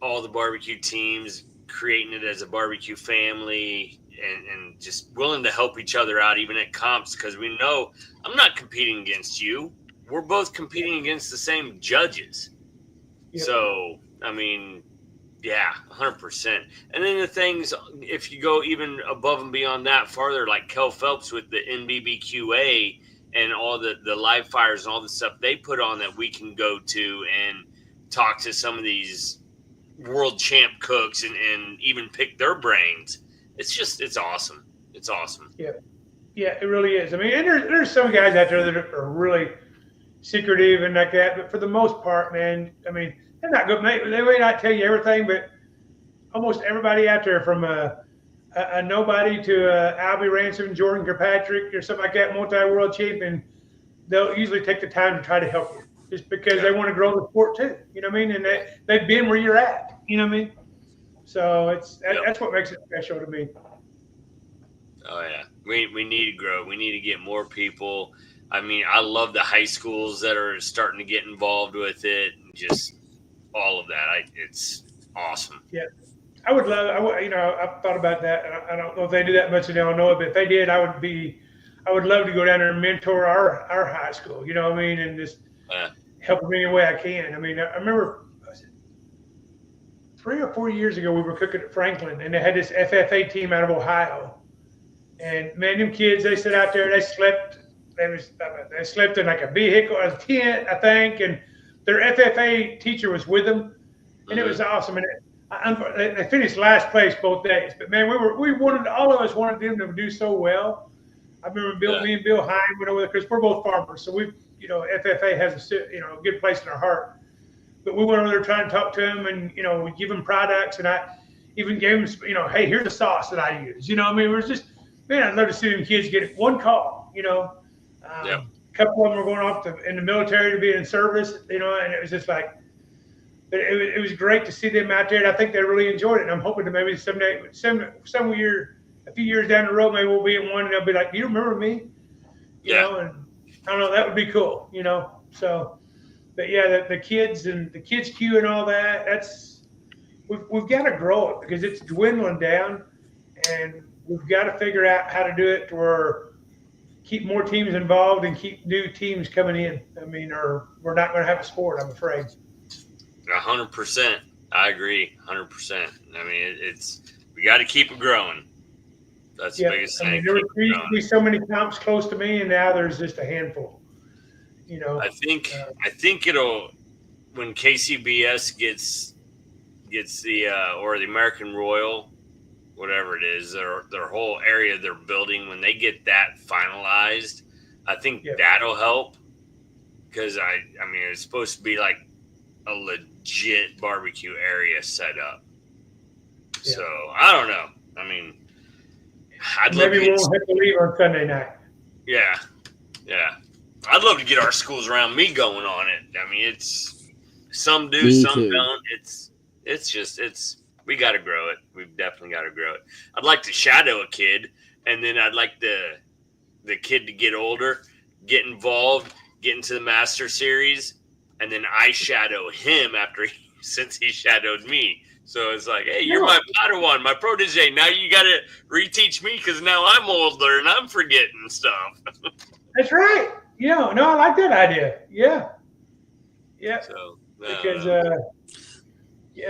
all the barbecue teams, creating it as a barbecue family, and just willing to help each other out, even at comps, because we know I'm not competing against you. We're both competing against the same judges. Yep. So, I mean, yeah, 100%. And then the things, if you go even above and beyond that farther, like Kel Phelps with the NBBQA and all the live fires and all the stuff they put on that we can go to and talk to some of these world champ cooks and even pick their brains. It's awesome. It's awesome. Yeah. Yeah, it really is. I mean, and there's some guys out there that are really, secretive and like that. But for the most part, man, I mean, they're not good. They may not tell you everything, but almost everybody out there, from a nobody to Albie Ransom, Jordan Kirkpatrick, or something like that, multi-world champion, they'll usually take the time to try to help you, just because they want to grow the sport too. You know what I mean? And they've been where you're at. You know what I mean? So that's what makes it special to me. Oh yeah, we need to grow. We need to get more people. I mean, I love the high schools that are starting to get involved with it. Just all of that. It's awesome. Yeah, I would love. I've thought about that. I don't know if they do that much in Illinois, but if they did, I would love to go down there and mentor our high school. You know what I mean? And just help them any way I can. I mean, I remember 3 or 4 years ago, we were cooking at Franklin, and they had this FFA team out of Ohio. And man, them kids, they sit out there, they slept. They slept in like a vehicle, a tent, I think, and their FFA teacher was with them, and it was awesome. And they finished last place both days. But man, all of us wanted them to do so well. I remember me and Bill Hine went over there because we're both farmers, so FFA has a good place in our heart. But we went over there trying to talk to them, and we give them products, and I even gave them, hey, here's the sauce that I use. You know what I mean? It was just, man, I'd love to see them kids get one call. A couple of them were going off in the military to be in service, and it was just like, but it was great to see them out there, and I think they really enjoyed it. And I'm hoping that maybe someday, a few years down the road, maybe we'll be in one, and they'll be like, "Do you remember me?" You know, and I don't know, that would be cool, So, but yeah, the kids and the kids queue and all that. We've got to grow it because it's dwindling down, and we've got to figure out how to do it to where keep more teams involved and keep new teams coming in. I mean, or we're not going to have a sport, I'm afraid. 100%. I agree. 100%. I mean, we got to keep it growing. That's the biggest thing. I mean, there used to be so many comps close to me, and now there's just a handful. I think it'll, when KCBS gets the or the American Royal, whatever it is, their whole area they're building, when they get that finalized, I think that'll help, because I mean, it's supposed to be like a legit barbecue area set up. Yeah. So I don't know. I mean, maybe we won't have to leave on Sunday night. Yeah. I'd love to get our schools around me going on it. I mean, some do, some don't. We got to grow it. We've definitely got to grow it. I'd like to shadow a kid, and then I'd like the kid to get older, get involved, get into the Master Series, and then I shadow him since he shadowed me. So it's like, hey, you're my Padawan, my protege. Now you got to reteach me because now I'm older and I'm forgetting stuff. That's right. No, I like that idea. Yeah. So, because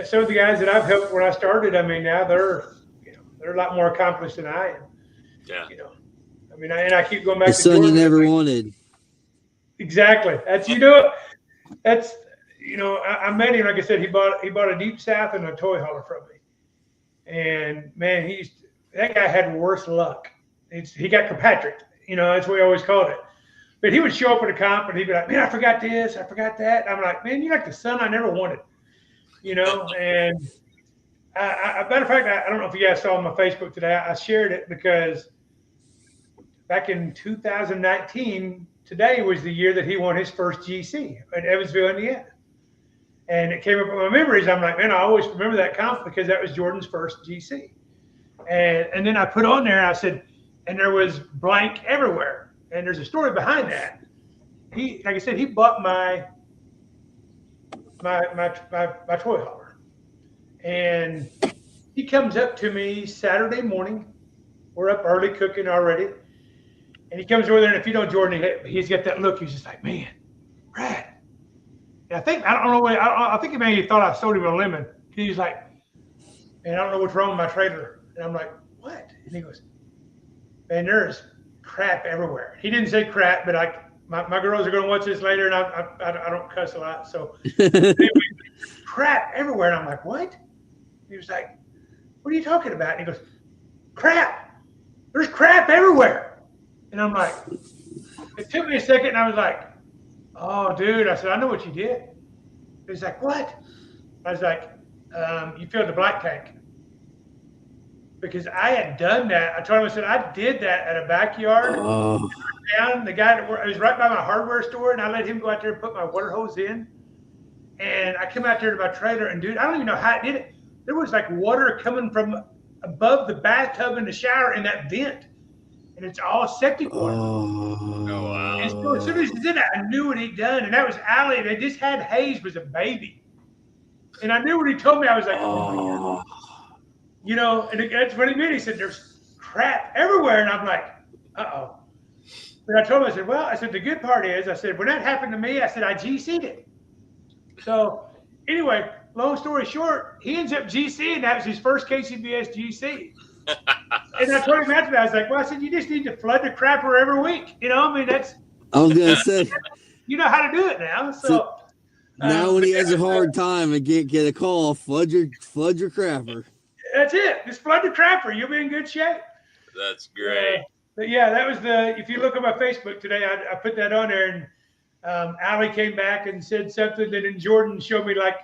some of the guys that I've helped when I started, I mean, now they're a lot more accomplished than I am. Yeah. I mean, I keep going back the to son Jordan. You never wanted. Exactly. That's I met him, like I said, he bought a Deep South and a toy hauler from me. And man, that guy had worse luck. He got Kirkpatrick, that's what we always called it. But he would show up at a comp and he'd be like, man, I forgot this, I forgot that. And I'm like, man, you're like the son I never wanted, and matter of fact, I don't know if you guys saw on my Facebook today, I shared it because back in 2019, today was the year that he won his first GC at Evansville, Indiana. And it came up in my memories. I'm like, man, I always remember that comp because that was Jordan's first GC. And then I put on there, I said, and there was blank everywhere. And there's a story behind that. Like I said, he bought my toy hauler. And he comes up to me Saturday morning. We're up early cooking already. And he comes over there, and if you know Jordan, he's got that look. He's just like, man, Brad. And I think he maybe thought I sold him a lemon. He's like, man, I don't know what's wrong with my trailer. And I'm like, what? And he goes, man, there's crap everywhere. He didn't say crap, but my girls are going to watch this later, and I don't cuss a lot. So anyway, crap everywhere. And I'm like, what? He was like, what are you talking about? And he goes, crap. There's crap everywhere. And I'm like, it took me a second, and I was like, Oh, dude. I said, I know what you did. He's like, what? I was like, you filled the black tank. Because I had done that. I told him, I said, I did that at a backyard Oh, down. The guy that I was right by my hardware store, and I let him go out there and put my water hose in. And I come out there to my trailer, and dude, I don't even know how I did it. There was like water coming from above the bathtub in the shower in that vent, and it's all septic water. Oh, wow. And so as soon as he did that, I knew what he'd done, and that was Allie. They just had Hayes was a baby, and I knew what he told me. I was like, oh my god, you know. And that's what he meant. He said, "There's crap everywhere," and I'm like, uh-oh. But I told him, I said, well, I said, the good part is, I said, when that happened to me, I said, I GC'd it. So anyway, long story short, he ends up GCing. That was his first KCBS GC. And I told him after that, I was like, well, I said, you just need to flood the crapper every week. You know, I mean, that's. I was gonna say. You know how to do it now. So now when he has a hard time and can't get a call, flood your crapper. That's it. Just flood the crapper. You'll be in good shape. That's great. But yeah, that was if you look at my Facebook today, I put that on there, and Allie came back and said something, and then Jordan showed me like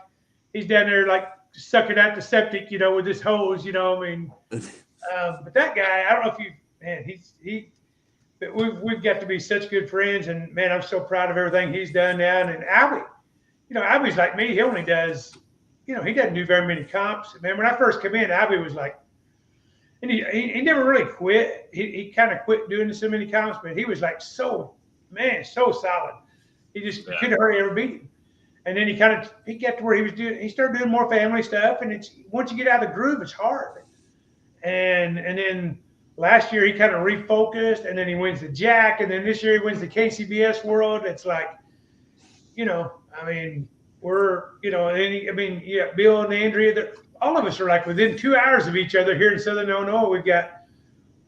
he's down there like sucking out the septic, you know, with his hose, you know. I mean, but that guy, I don't know if you, man, but we've got to be such good friends, and man, I'm so proud of everything he's done now. And Albie, you know, Albie's like me. He only does, you know, he doesn't do very many comps. Man, when I first came in, Albie was like, and he never really quit. He kind of quit doing so many comps, but he was like so solid. He just couldn't hardly ever beat him. And then he got to where he started doing more family stuff, and it's once you get out of the groove, it's hard. And then last year he kind of refocused, and then he wins the Jack, and then this year he wins the KCBS World. It's like, you know, I mean, we're, you know, and Bill and Andrea, all of us are like within 2 hours of each other here in Southern Illinois. We've got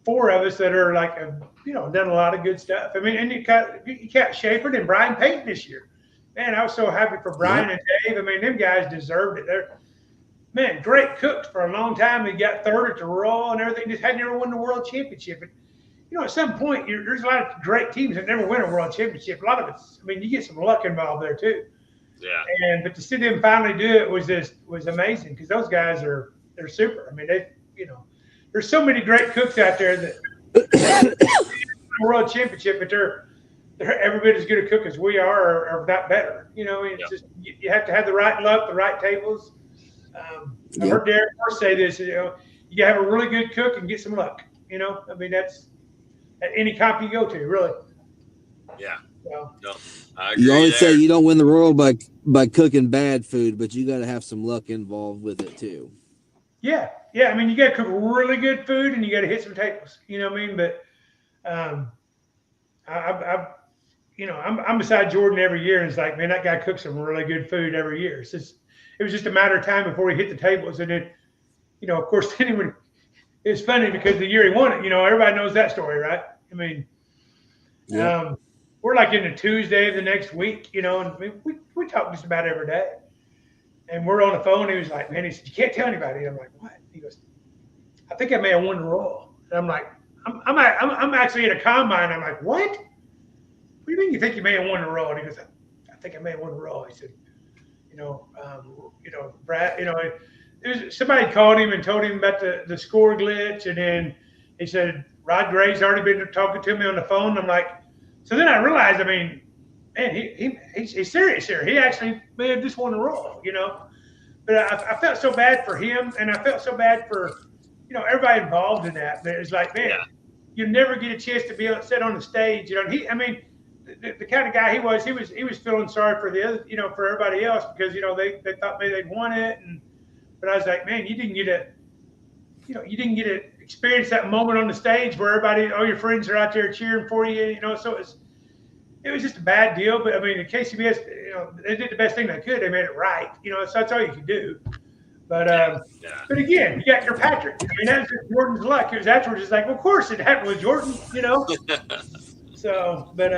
4 of us that are like, you know, done a lot of good stuff. I mean, and you got Schaefer and Brian Payton this year. Man, I was so happy for Brian and Dave. I mean, them guys deserved it. They're, man, great cooks for a long time. They got third at the Raw and everything. Just had never won the world championship. And, you know, at some point, there's a lot of great teams that never win a world championship. A lot of it's, I mean, you get some luck involved there too. Yeah. But to see them finally do it was amazing, because those guys they're super. I mean, there's so many great cooks out there that world championship, but they're every bit as good a cook as we are, or not better. You know, it's just you have to have the right luck, the right tables. I heard Derek Moore say this. You know, you have a really good cook and get some luck. You know, I mean, that's at any comp you go to, really. Yeah. So, no, I agree. You always say you don't win the world by cooking bad food, but you got to have some luck involved with it too. Yeah. I mean, you got to cook really good food, and you got to hit some tables. You know what I mean? But I'm beside Jordan every year, and it's like, man, that guy cooks some really good food every year. It was just a matter of time before he hit the tables, and then, you know, of course, then it's funny because the year he won it, you know, everybody knows that story, right? I mean, we're like in the Tuesday of the next week, you know, and we talk just about every day. And we're on the phone. He was like, man, he said, you can't tell anybody. I'm like, what? He goes, I think I may have won the Royal. And I'm like, I'm actually at a combine. I'm like, what? What do you mean you think you may have won the Royal? And he goes, I think I may have won the Royal. He said, Brad, somebody called him and told him about the score glitch. And then he said, Rod Gray's already been talking to me on the phone. And I'm like, so then I realized, I mean, man, he's serious here. He actually may have just won the Royal, you know. But I felt so bad for him, and I felt so bad for, you know, everybody involved in that. But it's like, man, you never get a chance to be sit on the stage. You know, the kind of guy he was feeling sorry for the other, you know, for everybody else, because, you know, they thought maybe they'd won it, but I was like, man, you didn't get to experience that moment on the stage where all your friends are out there cheering for you, you know. So it was just a bad deal. But I mean, the KCBS, you know, they did the best thing they could. They made it right, you know. So that's all you could do. But but again, you got Kirkpatrick. I mean, that was just Jordan's luck. It was afterwards, just like, well, of course it happened with Jordan, you know. So, but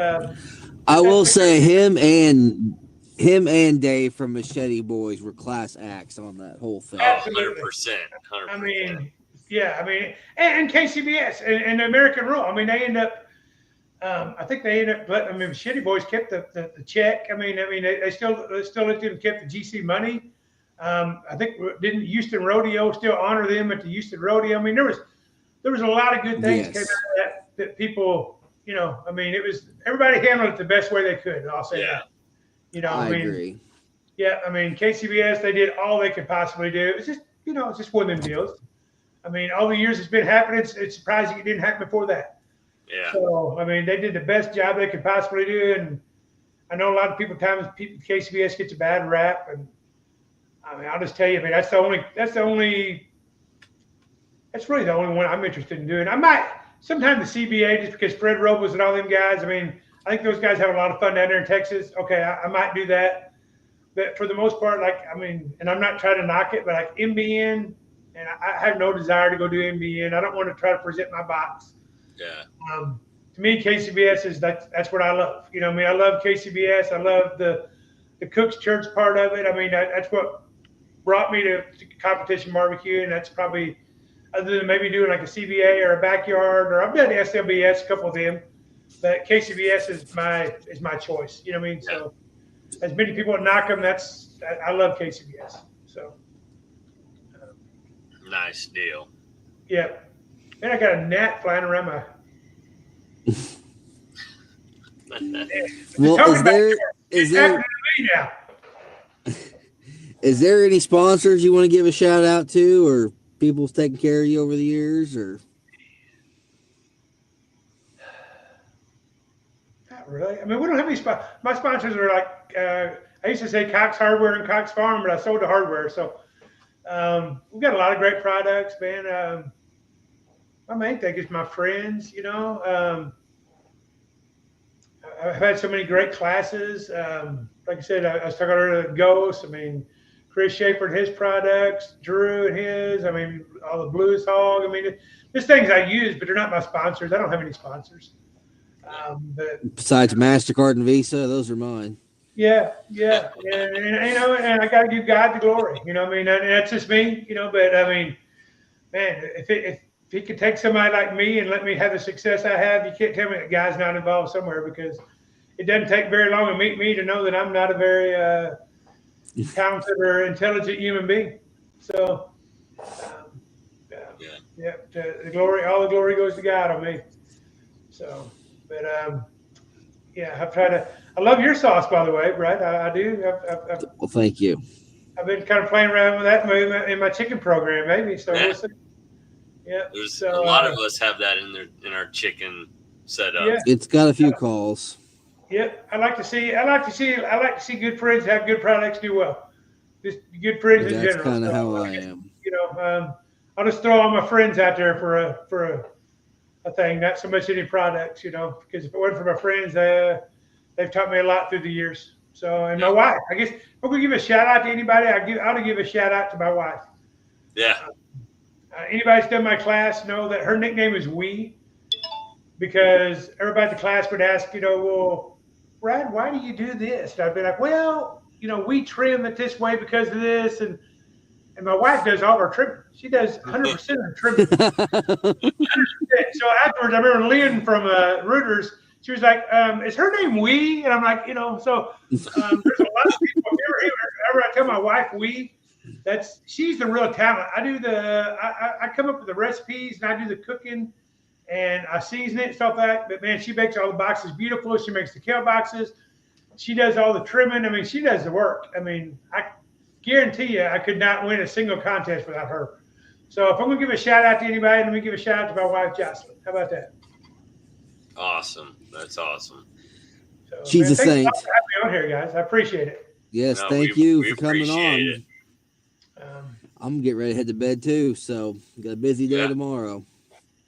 I will say him and Dave from Machete Boys were class acts on that whole thing. Absolutely. 100%. I mean, yeah, I mean, and KCBS and American Rule. I mean, they end up. I think they ended up letting. I mean, Shitty Boys kept the check. I mean, they still let them kept the GC money. I think didn't Houston Rodeo still honor them at the Houston Rodeo? I mean, there was a lot of good things came out Yes. of that people, you know. I mean, it was everybody handled it the best way they could. I'll say Yeah. that. You know, I I mean, agree. yeah, I mean, KCBS, they did all they could possibly do. It's just, you know, it's just one of them deals. I mean, all the years it's been happening, it's surprising it didn't happen before that. Yeah. So, I mean, they did the best job they could possibly do. And I know a lot of people, KCBS gets a bad rap. And I mean, I'll just tell you, I mean, that's really the only one I'm interested in doing. I might, sometimes the CBA, just because Fred Robles and all them guys, I mean, I think those guys have a lot of fun down there in Texas. Okay, I might do that. But for the most part, like, I mean, and I'm not trying to knock it, but like MBN, and I have no desire to go do MBN. I don't want to try to present my box. Yeah. To me, KCBS is that's what I love. You know, I mean, I love KCBS. I love the Cook's Church part of it. I mean, that's what brought me to competition barbecue, and that's probably other than maybe doing like a CBA or a backyard, or I've done SLBS, a couple of them, but KCBS is my choice. You know what I mean? So as many people that knock them, I love KCBS. So Nice deal. yeah, and I got a gnat flying around my. Well, is there any sponsors you want to give a shout out to, or people's taking care of you over the years, or? Not really. I mean, we don't have any my sponsors are like I used to say Cox Hardware and Cox Farm, but I sold the hardware. So we've got a lot of great products, man. My main thing is my friends. You know, I've had so many great classes. Like I said, I was talking earlier, Ghost. I mean, Chris Schaefer and his products, Drew and his. I mean, all the Blues Hog. I mean, there's things I use, but they're not my sponsors. I don't have any sponsors. But besides MasterCard and Visa, those are mine. yeah, and you know, and I got to give God the glory. You know, what I mean, and that's just me. You know, but I mean, man, if he could take somebody like me and let me have the success I have, you can't tell me that guy's not involved somewhere, because it doesn't take very long to meet me to know that I'm not a very talented or intelligent human being. So, the glory, all the glory goes to God on me. So, but I love your sauce, by the way, Brad. I do. Well, thank you. I've been kind of playing around with that movement in my chicken program, maybe. So we'll see. Yeah. There's a lot of us have that in our chicken setup. Yeah. It's got a few calls. Yep. I like to see good friends have good products do well. Just good friends in general. That's kind of how I am. You know, I'll just throw all my friends out there for a thing, not so much any products, you know, because if it wasn't for my friends, they've taught me a lot through the years. So, and my wife, I guess if we're gonna give a shout out to anybody, I ought to give a shout out to my wife. Yeah. Anybody that's done my class know that her nickname is Wee, because everybody in the class would ask, you know, well, Brad, why do you do this? And I'd be like, well, you know, we trim it this way because of this, and my wife does all of our trimming. She does 100% of the trimming. 100%. So afterwards, I remember Lynn from Reuters. She was like, "Is her name Wee?" And I'm like, you know, so there's a lot of people. Whenever I tell my wife Wee, she's the real talent. I do I come up with the recipes, and I do the cooking, and I season it and stuff like that. But man, she makes all the boxes beautiful. She makes the kale boxes. She does all the trimming. I mean, she does the work. I mean, I guarantee you, I could not win a single contest without her. So if I'm gonna give a shout out to anybody, let me give a shout out to my wife, Jocelyn. How about that? Awesome. That's awesome. So, She's a saint. Thanks for having me on here, guys. I appreciate it. Yes, thank you for coming on. It. I'm getting ready to head to bed too, so got a busy day tomorrow.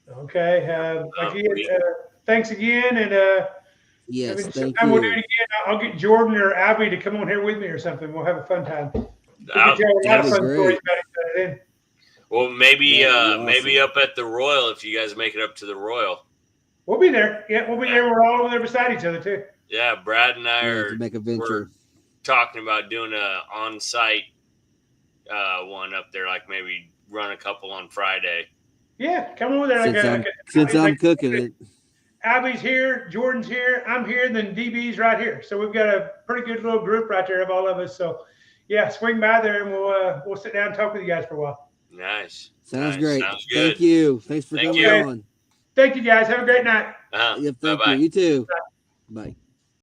Okay. Thanks again, and yes, thank sometime you. we'll do it again. I'll get Jordan or Abby to come on here with me or something. We'll have a fun time. That'd be great. Well, maybe awesome. maybe up at the Royal, if you guys make it up to the Royal. We'll be there. Yeah, we'll be there. We're all over there beside each other too. Yeah, Brad and I are to make a venture. Talking about doing a on-site one up there, like maybe run a couple on Friday. Yeah, come over there. Since I'm cooking it. Abby's here, Jordan's here, I'm here, and then DB's right here. So we've got a pretty good little group right there of all of us. So yeah, swing by there and we'll sit down and talk with you guys for a while. Nice. Sounds Nice. great. Sounds good. Thank you. Thanks for Thank coming you. on. Thank you guys. Have a great night. Yep, thank Bye-bye. you. You too. Bye.